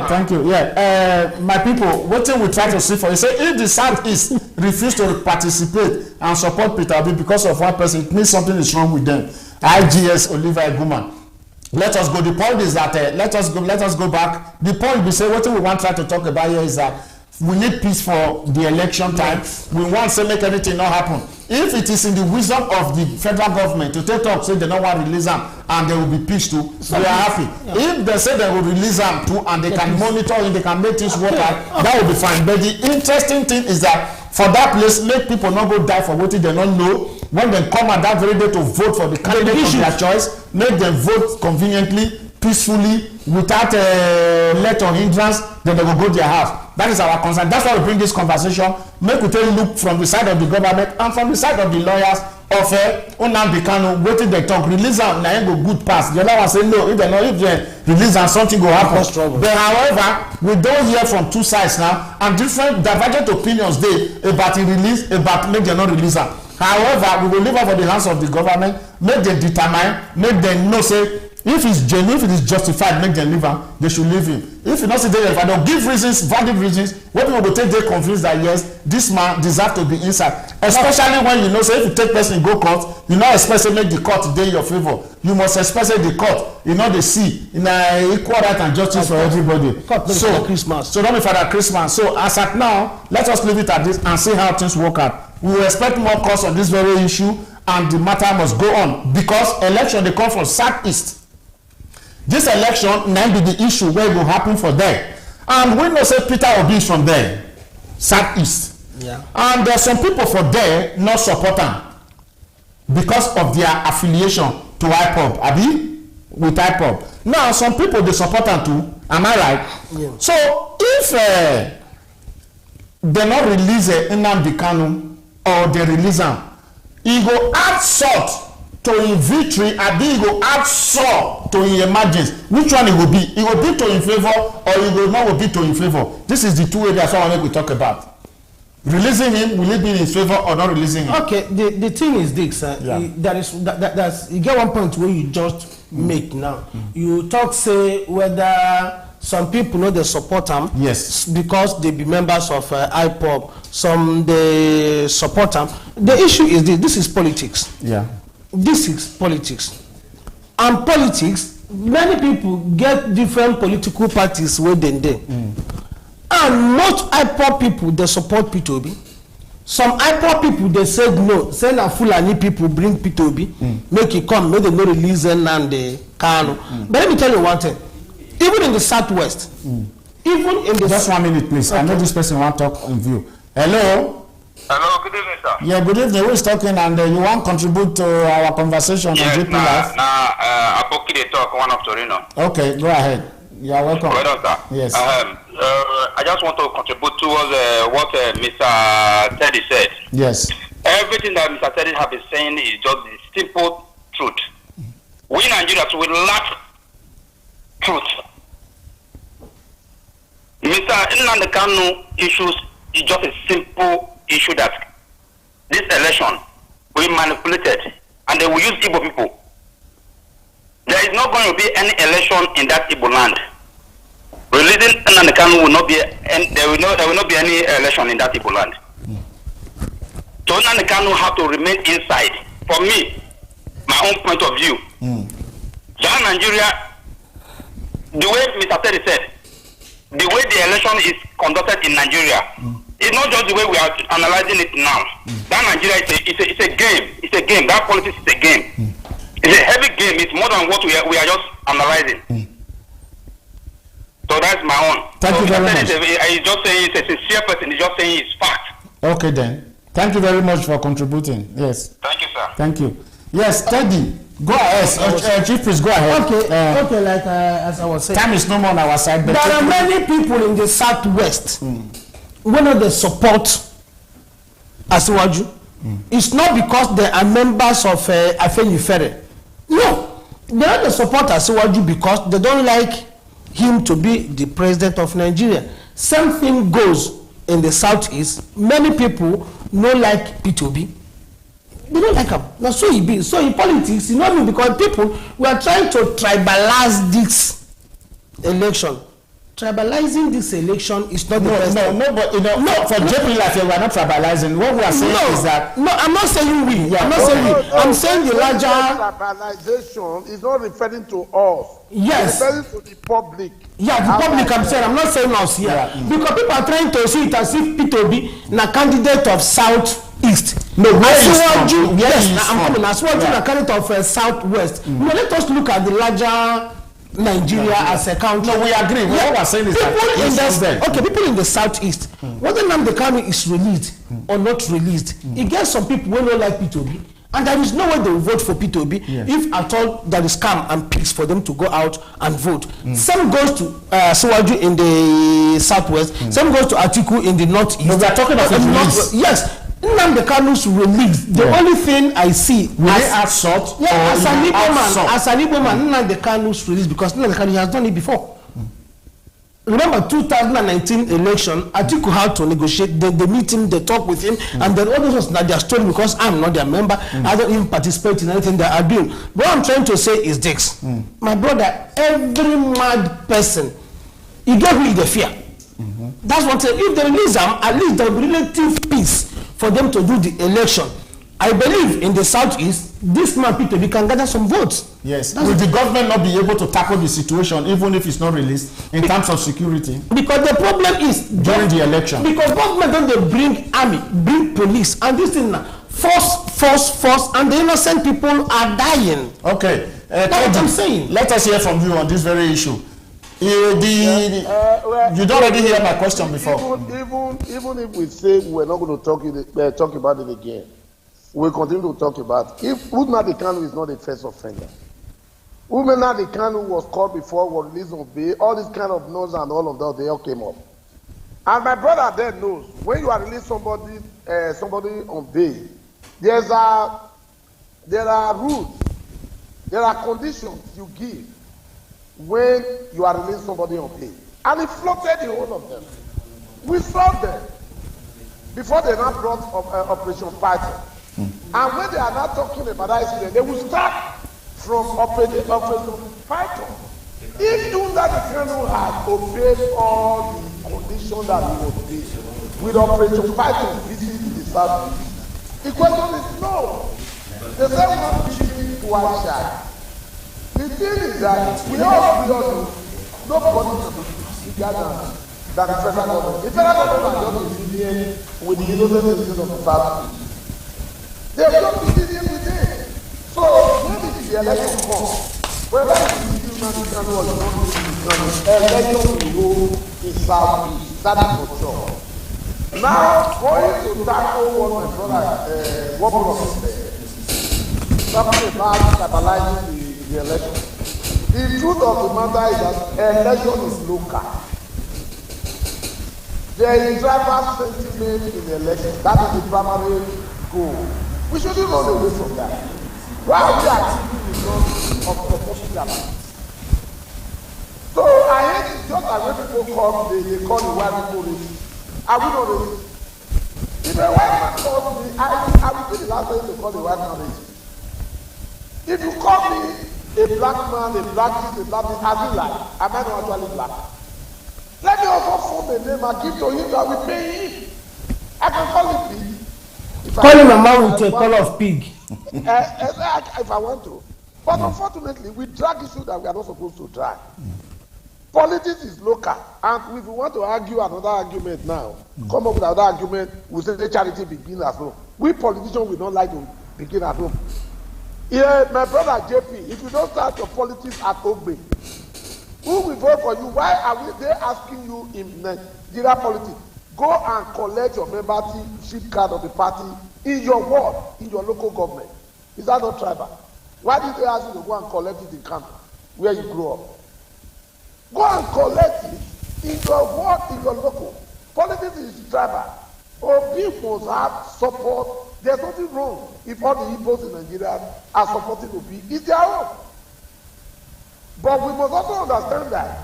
Thank you. Yeah. My people, what we try to see for you say if the Southeast refuse to participate and support Peter Obi because of one person, it means something is wrong with them. IGS Oliver Guman. Let us go. The point is that let us go back. The point we say what we want to try to talk about here is that we need peace for the election time. We want to make anything not happen. If it is in the wisdom of the federal government to take talk, say they don't want to release them and there will be peace too, we are happy. Yeah. If they say they will release them too and they can monitor and they can make things work out, that will be fine. But the interesting thing is that for that place, make people not go die for what they don't know. When they come at that very day to vote for the candidate of their choice, make them vote conveniently, peacefully, without let or hindrance, then they will go to their house. That is our concern. That's why we bring this conversation. Make we take a look from the side of the government and from the side of the lawyers of Nnamdi Kanu, waiting they talk, release them, now go good pass. The other one say no, if they release them, something will happen. But however, we don't hear from two sides now, and different divergent opinions there about the release, about make them not release them. However, we will leave it for the hands of the government, make them determine, make them know, say, if it's genuine, if it is justified, make them leave him, they should leave him. If you not see there, if I don't give reasons, valid reasons, what people will take, they convinced that yes, this man deserves to be inside. Especially when you know, say if you take person go court, you not expect to make the court today your favor. You must expect the court, you know, they see in equal right and justice for everybody. So Christmas. So don't be Father Christmas. So as at now, let us leave it at this and see how things work out. We will expect more course on this very issue, and the matter must go on because election they come from Southeast. This election now be the issue where it will happen for them. And we know say Peter Obi is from there, Southeast. Yeah. And there are some people for there not support them because of their affiliation to IPOB. Abi? With IPOB. Now some people they support them too. Am I right? Yeah. So if they not release Nnamdi Kanu or they release him, he go add salt to in victory, and he go add salt to in emergence. Which one it will be? It will be to in favor, or it will not be to in favor. This is the two areas I want to talk about. Releasing him, will it be in his favor or not releasing him? Okay, the thing is this. That's you get one point where you just make now. You talk say whether some people know they support him, yes, because they be members of IPOB. Some they support him. The issue is this. This is politics. Yeah. This is politics, and politics, many people get different political parties within there, and most IPOB people they support P2B. Some IPOB people they said no, say na Fulani people bring P2B, make it come, make them no release Nnamdi Kanu. But let me tell you one thing, even in the Southwest, even in the just 1 minute please, okay. I know this person want to talk on view. Hello. Hello, good evening, sir. Yeah, good evening. Who is talking, and you want to contribute to our conversation yes, on JPLIVE? Aboki they talk, one of Torino. Okay, go ahead. You are welcome. Well done, sir. Yes. I just want to contribute towards what Mr. Teddy said. Yes. Everything that Mr. Teddy has been saying is just the simple truth. We Nigerians will lack truth. Mr. Nnamdi Kanu issues is just a simple issue that this election will be manipulated and they will use Igbo people. There is not going to be any election in that Igbo land. Releasing Nnamdi Kanu will not be, and there will not be any election in that Igbo land. So Nnamdi Kanu have to remain inside. For me, my own point of view, that Nigeria, the way Mr. Teddy said, the way the election is conducted in Nigeria, it's not just the way we are analyzing it now. That Nigeria is a game. It's a game. That politics is a game. It's a heavy game. It's more than what we are just analyzing. So that's my own. Thank you very much. He's just saying it's a sincere person. He's just saying it's fact. Okay then. Thank you very much for contributing. Yes. Thank you, sir. Thank you. Yes, Teddy, go ahead. Chief Priest, go ahead. Okay, like as I was saying. Time is no more on our side. But there are many people in the Southwest when they support Asiwaju. It's not because they are members of Afenifere. No, they are the support Asiwaju because they don't like him to be the president of Nigeria. Same thing goes in the Southeast. Many people no like P2B. They don't like him. Now, so he be. So in politics, you know what I mean? Because people, we are trying to tribalize this election. tribalizing this election is not the best. But for JPLIVE, we are not tribalizing. What we are saying is that I'm not saying we. Yeah, I'm not saying we. I'm saying the larger tribalization is not referring to us. Yes. It's referring to the public. Yeah, the public. I'm saying. I'm not saying us here because people are trying to see it as if P2B na candidate of Southeast. No, where is yes, I'm coming. As well, na candidate of Southwest. No, let us look at the larger Nigeria as a country. No, we agree. What we're saying is that people in the Southeast, whether Nnamdi Kanu is released or not released, it gets some people who don't like P2B, and there is no way they will vote for P2B if at all there is scam and pigs for them to go out and vote. Same goes to Siwaju in the Southwest. Same goes to Atiku in the Northeast. No, we are talking about release. Yes. Nnamdi Kanu's release. The only thing I see as salt. Yeah, as an Igbo man, Nnamdi Kanu's release, because Nnamdi Kanu has done it before. Remember 2019 election, Atiku had to negotiate. They meet him, they talk with him, and then all this was not their story because I'm not their member. I don't even participate in anything they are doing. What I'm trying to say is this. My brother, every mad person, he gave me the fear. That's what I'm saying. If they release them, at least there will be relative peace for them to do the election. I believe in the Southeast, this man P2B can gather some votes. Yes. Will the government not be able to tackle the situation even if it's not released in terms of security? Because the problem is during the election. Because government don't they bring army, bring police, and this thing now force, and the innocent people are dying. Okay. That's what I'm saying. Let us hear from you on this very issue. You don't already hear my question before. Even if we say we're not going to talk about it again, we'll continue to talk about it. If Nnamdi Kanu is not a first offender, Nnamdi Kanu was caught before, was released on bail, all this kind of noise and all of that, they all came up. And my brother there knows, when you are releasing somebody on bail, there are rules, there are conditions you give when you are releasing somebody on bail. And he floated the whole of them. We saw them before they now brought Operation Python. And when they are not talking about that incident, they will start from Operation Python. If Nnamdi Kanu had obeyed all the conditions that he obeyed with Operation Python visiting the South, the question is no. They say one visit twice shy. The thing is that we all know nobody can be bigger than the federal government. The federal government is just dealing with the innocent citizens of the South. They have not been dealing with it. So when the election comes, whether it is Nnamdi Kanu or not, election will go in South. That is for sure. Now, going to tackle what my brother, what Prof said, something about stabilizing the election. The truth of the matter is that election is local. There is driver sentiment in the election. That is the primary goal. We shouldn't run away from that. Why are we achieving results of proportional? So I hate it just like when people come, they call the white people racist. Are we not racist? If a white man calls me, I will be the last person to call the white man racist. If you call me a black man, a black this, I feel like, am I not actually black? Let me also form a name and give to him that we pay him. I can call him pig. Call him a man with a color of pig. If I want to. But unfortunately, we drag issues that we are not supposed to drag. Politics is local. And if we want to argue another argument now, come up with another argument, we say the charity begins at home. We politicians, we don't like to begin at home. Yeah, my brother JP, if you don't start your politics at Ogbe, who will vote for you? Why are they asking you in Nigeria politics? Go and collect your membership card of the party in your ward, in your local government. Is that not tribal? Why did they ask you to go and collect it in Kano, where you grew up? Go and collect it in your ward, in your local. Politics is tribal. Obi must have support. There's nothing wrong if all the Igbos in Nigeria are supporting Obi. It's their own. But we must also understand that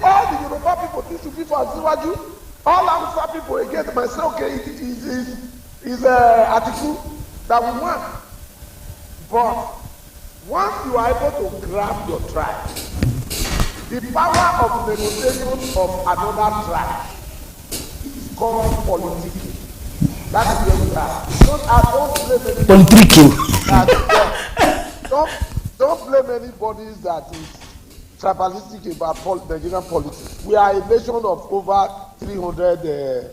all the Yoruba people think to be for Siwaju. All Hausa people against might say, okay, it is Atiku that we want. But once you are able to grab your tribe, The power of negotiation of another tribe is called politicking. That is where we are. Don't blame anybody that is tribalistic about Nigerian politics. We are a nation of over 300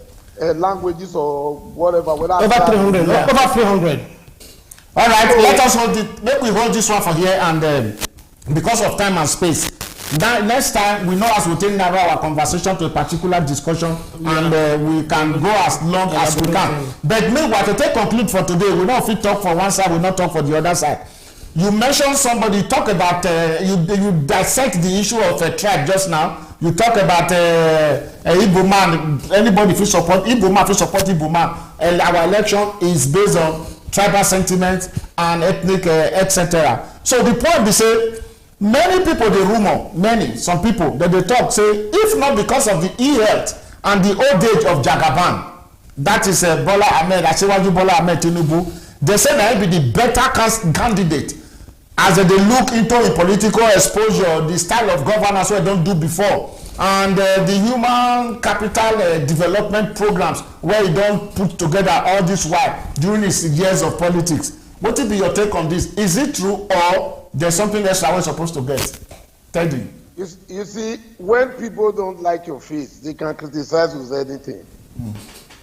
languages or whatever. Over 300. Yeah. Over 300. All right, so, let us hold it. Maybe we hold this one for here, and because of time and space. Now, next time, we know as we take narrow our conversation to a particular discussion, and we can go as long as we can. But meanwhile, to take conclude for today, we don't fit talk for one side, we not talk for the other side. You mentioned somebody, talk about, you dissect the issue of a tribe just now. You talk about Igbo man, anybody if you support Igbo man, if you support Igbo man, and our election is based on tribal sentiment and ethnic, etc. So the point is, many people, they rumor, some people, that they talk, say, if not because of the e-health and the old age of Jagaban, that is Bola Ahmed, Asiwaju Bola Ahmed Tinubu, they say that he be the better candidate as they look into a political exposure, the style of governance we don't do before, and the human capital development programs where he don't put together all this while during his years of politics. What will be your take on this? Is it true, or there's something else I was supposed to get? Teddy. You see, when people don't like your face, they can criticize with anything.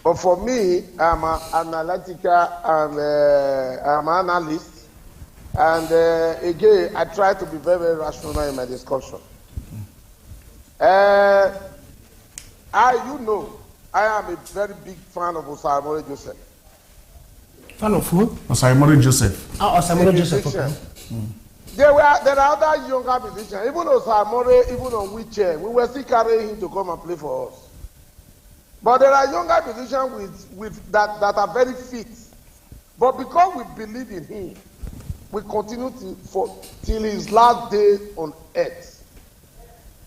But for me, I'm an analytical, I'm an analyst. And again, I try to be very, very rational in my discussion. I am a very big fan of Osarimori Joseph. Fan of who? Osarimori Joseph. Osarimori Joseph. Okay. There are other younger musicians, even Osarimori, even on wheelchair, we were still carrying him to come and play for us. But there are younger musicians that are very fit. But because we believe in him, we continue till his last day on earth.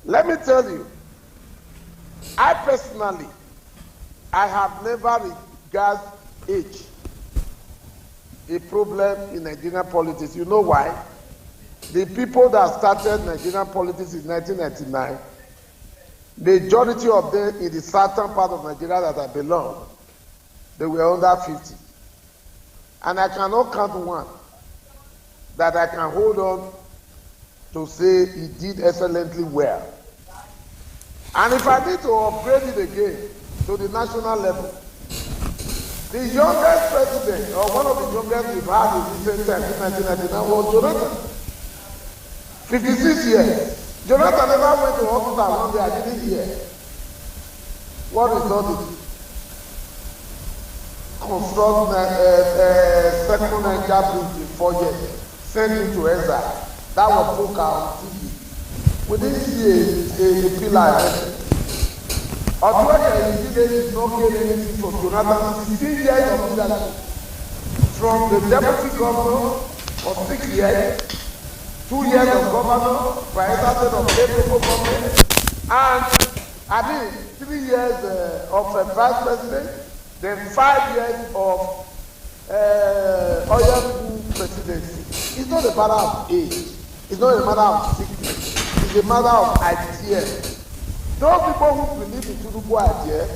Let me tell you, I personally, I have never regarded age a problem in Nigerian politics. You know why? The people that started Nigerian politics in 1999, majority of them in the southern part of Nigeria that I belong, they were under 50. And I cannot count one that I can hold on to say he did excellently well. And if I need to upgrade it again to the national level, the youngest president, or one of the youngest we've had in recent times, in 1999, was Jonathan. 56 years. Jonathan never went to hospital one day, I didn't hear. What result did he? Construct second Niger bridge in 4 years. Sent him to exile. That was broke out on TV. We didn't see a pillar. Otueke did not get anything from Jonathan. 16 years of leadership. From the deputy governor for 6 years, 2 years of governor, president of local government, and 3 years of vice president, then 5 years of oil presidency. It's not a matter of age. It's not a matter of sickness. It's a matter of ideas. Those people who believe in Tinubu idea,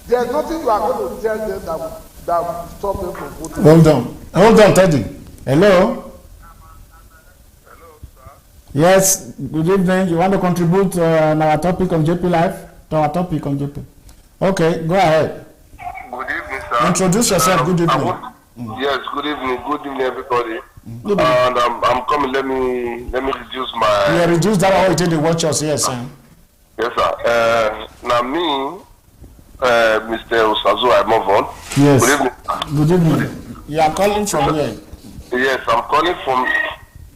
there's nothing you are going to tell them that will stop them from voting. Hold on, Teddy. Hello? Hello, sir. Yes, good evening. You want to contribute on our topic on JPLIVE? To our topic on JP. Okay, go ahead. Good evening, sir. Introduce yourself. Good evening. Yes, good evening. Good evening, everybody. Good evening. And I'm coming. Let me reduce my. Yeah, reduce that one. You did watch us. Yes, sir. Yes, sir. Now me, Mr. Osazu, I move on. Yes. Good evening. Good evening. You are calling from where? Yes, I'm calling from.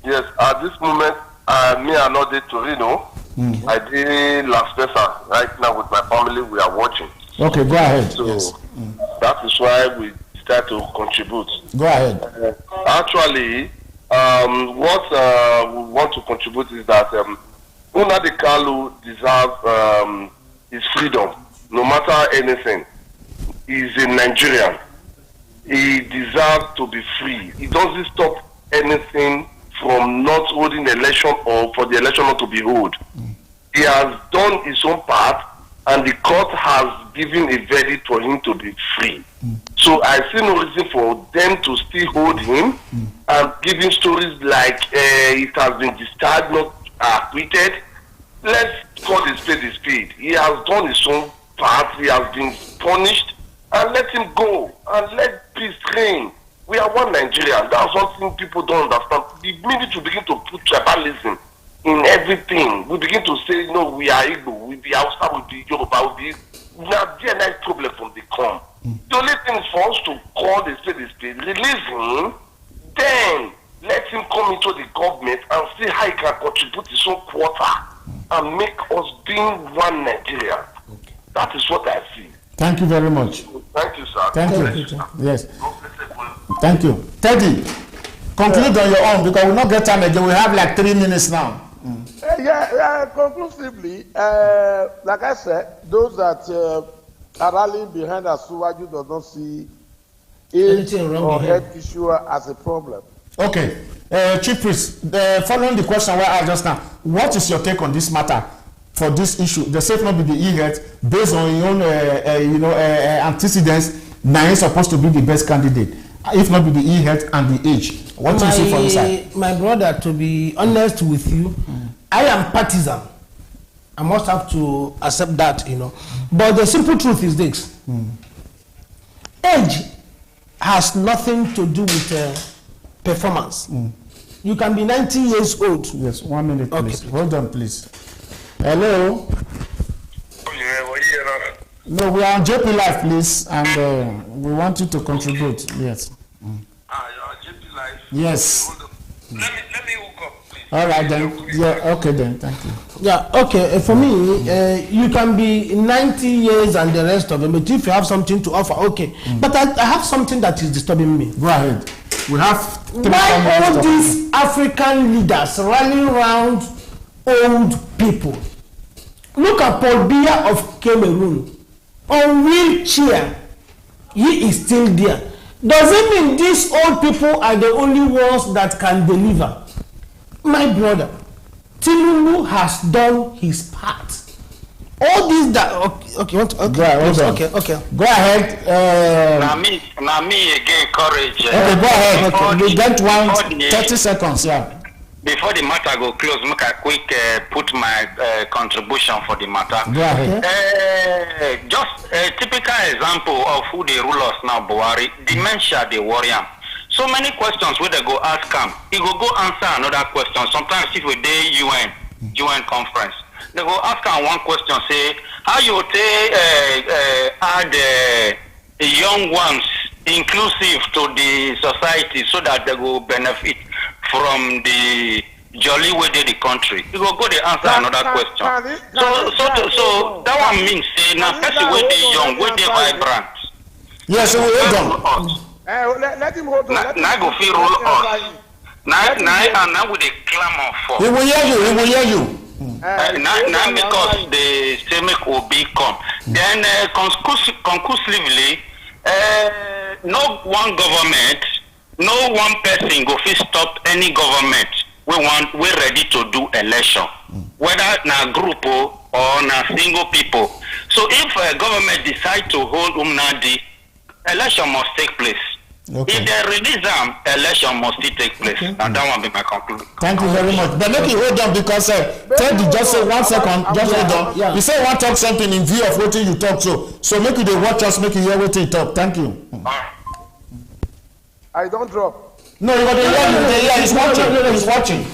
Yes, at this moment, me and not to Reno. I did last person. Right now with my family, we are watching. Okay, go ahead. So yes. That is why we start to contribute. Go ahead. Actually, what we want to contribute is that Nnamdi Kanu deserves his freedom, no matter anything. He's a Nigerian. He deserves to be free. It doesn't stop anything from not holding election or for the election not to be held. he has done his own part, and the court has given a verdict for him to be free. So I see no reason for them to still hold him and giving stories like it has been discharged, not acquitted. Let's call the spade a spade. He has done his own part. He has been punished, and let him go and let peace reign. We are one Nigeria. That's something people don't understand. The minute we begin to put tribalism in everything, we begin to say, no, we are Igbo, we be Hausa, we be Yoruba, we have a nice problem from the come. The only thing for us to call the spade, release him, then let him come into the government and see how he can contribute his own quota and make us being one Nigeria. Okay. That is what I see. Thank you very much. Thank you, sir. Thank you. Yes. Thank you. Teddy, conclude on your own because we'll not get time again. We have like 3 minutes now. Conclusively, like I said, those that are rallying behind Asuwaju does not see age or health issue as a problem. Okay. Chief Priest, following the question where I asked just now, what is your take on this matter for this issue? The safe not be the e-health based on your own antecedents. Now he's supposed to be the best candidate, if not be the e-health and the age. What do you see for this side? My brother, to be honest with you, I am partisan. I must have to accept that, But the simple truth is this. Age has nothing to do with performance. You can be 90 years old. Yes, 1 minute, please. Okay. Hold on, please. Hello? No, we are on JPLIVE, please, and we want you to contribute. Yes. You're on JPLIVE? Yes. Let me hook up, please. All right, then. Yeah, okay, then. Thank you. Yeah, okay. For me, you can be 90 years and the rest of them, but if you have something to offer, okay. But I have something that is disturbing me. Go ahead. We have why all these African leaders rallying around old people? Look at Paul Biya of Cameroon. On wheelchair, he is still there. Does it mean these old people are the only ones that can deliver? My brother, Tinubu has done his part. All these that okay. Go ahead. Now me again courage. Okay, go ahead. We get 30 seconds. Yeah. Before the matter go close, make a quick put my contribution for the matter. Go ahead. Just a typical example of who they rule us now, Buhari. Dementia, they worry him. So many questions where they go ask him, he go answer another question. Sometimes if we do UN conference, they go ask him one question, say, how you add the young ones inclusive to the society so that they will benefit from the jolly way they the country. You go they answer another question. So that one means say now person where they young, where they vibrant. Yes, so hold on. Let him hold on. Now go feel rule us. Now with the clamor for. He will hear you. Now because the stomach will become. Then conclusively, no one government, no one person go fit stop any government. We're ready to do election, whether na group or na single people. So if a government decide to hold Umnadi, election must take place. Okay. If they release them, election must still take place. Okay. And that will be my conclusion. Thank you very much. But make you hold on because Teddy just say 1 second, just hold on. Yeah. You say you want to talk something in view of what you talk so make you watch us, make you hear what you talk. Thank you. I don't drop. No, you got to hear. He's watching. He's watching.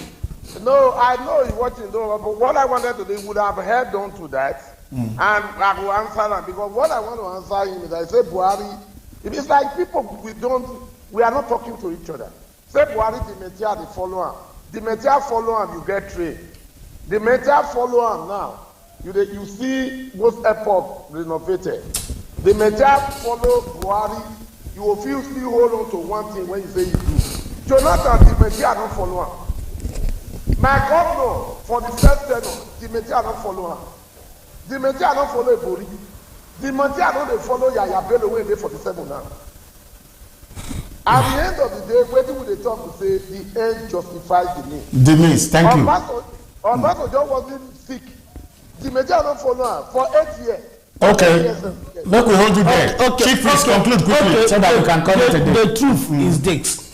No, I know he's watching. Though, but what I wanted to do would have held on to that, and I will answer that because what I want to answer him is I say Buhari. It is like people we are not talking to each other. Say Buhari, the Metia, they follow him. The Metia follow him, you get trained. The Metia follow him now. You see most airports renovated. The Metia follow Buhari. You will still hold on to one thing when you say you do. Jonathan, the Metia don't follow him. My governor, for the first tenor, the Metia don't follow him. The Metia don't follow Ebori. The Metia don't follow Yaya Bello when they 47 now. At the end of the day, waiting with the talk to say the end justifies the means. The means, thank you. Obasanjo wasn't sick The media don't follow for 8 years. Okay. Make we hold you there. Okay. Chief, please conclude quickly so that we can call it a day. The truth is this.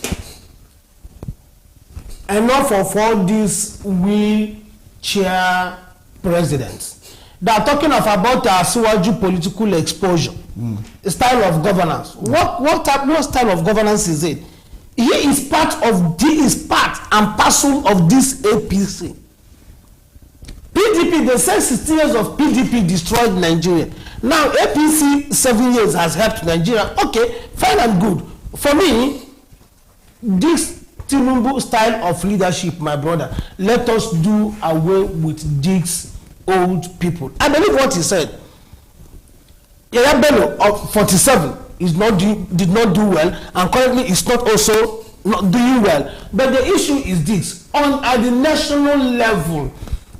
Enough of all these wheelchair presidents. They are talking about Asiwaju political exposure, style of governance. What style of governance is it? He is part and parcel of this APC. PDP, they say 60 years of PDP destroyed Nigeria. Now APC 7 years has helped Nigeria. Okay, fine and good. For me, this Tinubu style of leadership, my brother, let us do away with these old people. I believe what he said. Yaya Bello of 47 did not do well, and currently is not also not doing well. But the issue is this: at the national level,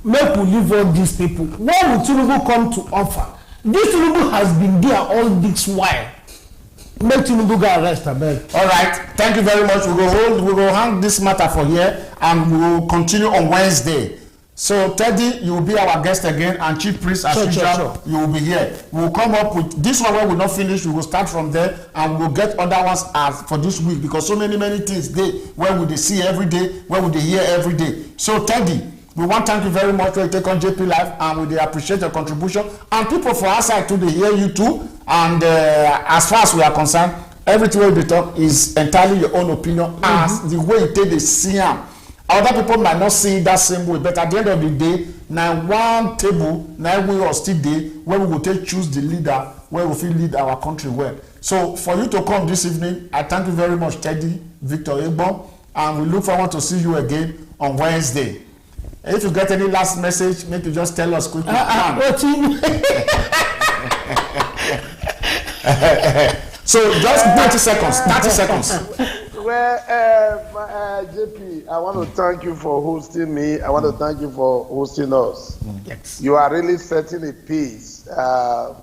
make we leave all these people. What will Tinubu come to offer? This Tinubu has been there all this while. Make Tinubu go arrest, abeg. All right, thank you very much. We will hang this matter for here, and we will continue on Wednesday. So Teddy, you will be our guest again, and Chief Priest, as usual, you will be here. We will come up with this one. When we not finish, we will start from there, and we will get other ones as for this week, because so many things there where we they see every day, where we they hear every day. So Teddy, we want to thank you very much for you take on JPLIVE, and we appreciate your contribution. And people for our side too, they hear you too. And as far as we are concerned, everything we talk is entirely your own opinion, as the way you take the see them. Other people might not see it that same way, but at the end of the day, now one table, now we are still there where we will choose the leader where we feel lead our country well. So for you to come this evening, I thank you very much, Teddy, Victor Egbon, and we look forward to see you again on Wednesday. If you get any last message, make you just tell us quickly. So just 30 seconds. 30 seconds. Well, JP, I want to thank you for hosting me. I want to thank you for hosting us. Yes. You are really setting a pace.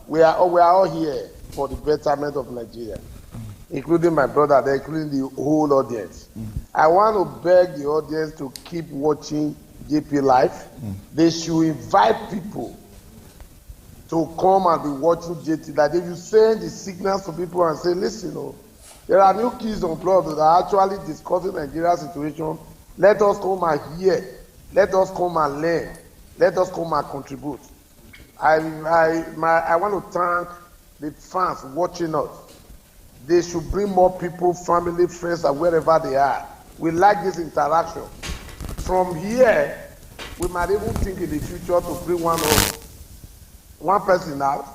We are all here for the betterment of Nigeria, including my brother there, including the whole audience. I want to beg the audience to keep watching JPLIVE. They should invite people to come and be watching JT. That if you send the signals to people and say, listen, there are new kids on blood that are actually discussing Nigeria's situation. Let us come and hear. Let us come and learn. Let us come and contribute. I want to thank the fans watching us. They should bring more people, family, friends, and wherever they are. We like this interaction. From here, we might even think in the future to bring one person out,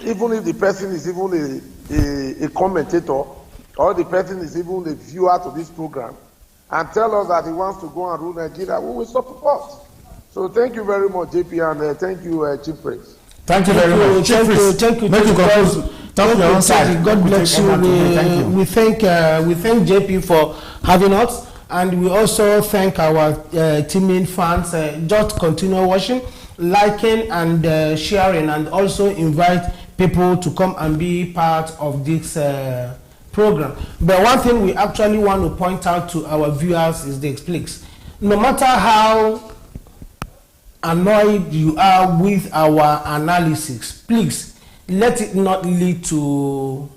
even if the person is even a commentator, or the person is even a viewer to this program, and tell us that he wants to go and rule Nigeria, we will support. So thank you very much, JP, and thank you, Chief Priest. Thank you very much. Thank you. God bless you. We thank JP for having us, and we also thank our teaming fans. Just continue watching, liking, and sharing, and also invite people to come and be part of this program. But one thing we actually want to point out to our viewers is this: please, no matter how annoyed you are with our analysis, please let it not lead to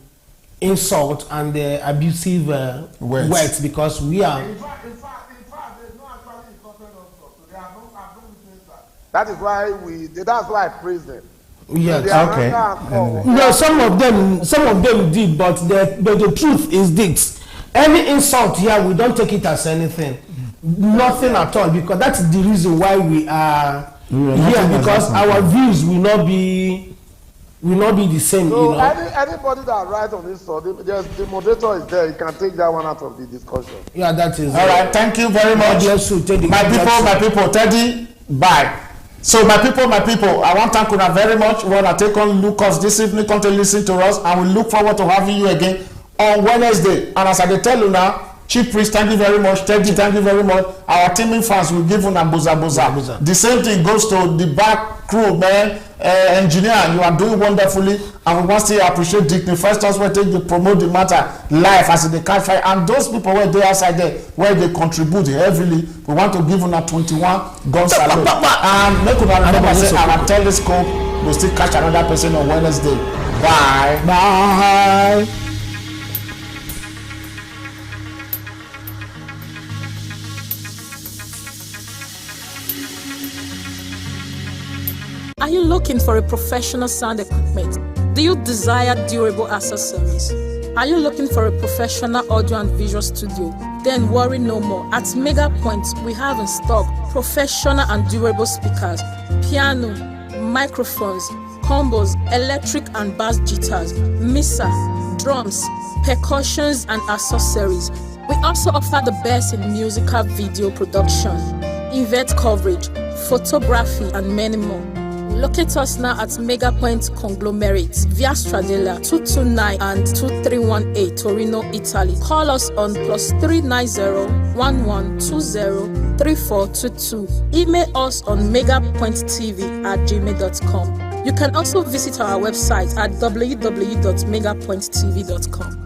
insult and abusive words, because we are. In fact, there's no actually insulted also. So they are not witness that. That is why that's why I praise them. Yes. Okay. No, some of them did, but the truth is this: any insult here, we don't take it as anything, nothing at all, because that's the reason why we are here, because our views will not be the same. So anybody that writes on this, the moderator is there. You can take that one out of the discussion. Yeah, that is. All right. Thank you very much. Bless you, Teddy. My people, Teddy, bye. So my people, I want to thank you very much. We want to take on Lucas this evening, come to listen to us, and we look forward to having you again on Wednesday. And as I tell you now, Chief Priest, thank you very much. Teddy, thank you very much. Our teaming fans will give una boza. The same thing goes to the back crew, man. Engineer, you are doing wonderfully, and we want to appreciate Dick. First us where they promote the matter live as in the catch fire, and those people where they outside there where they contribute heavily. We want to give una 21 gun salute. And make una remember say our telescope will still catch another person on Wednesday. Bye. Bye. Are you looking for a professional sound equipment? Do you desire durable accessories? Are you looking for a professional audio and visual studio? Then worry no more. At Mega Point, we have in stock professional and durable speakers, piano, microphones, combos, electric and bass guitars, mixer, drums, percussions and accessories. We also offer the best in musical video production, event coverage, photography and many more. Locate us now at Mega Point Conglomerate, Via Stradella 229 and 2318 Torino, Italy. Call us on +390 1120 3422. Email us on megapointtv@gmail.com. You can also visit our website at www.megapointtv.com.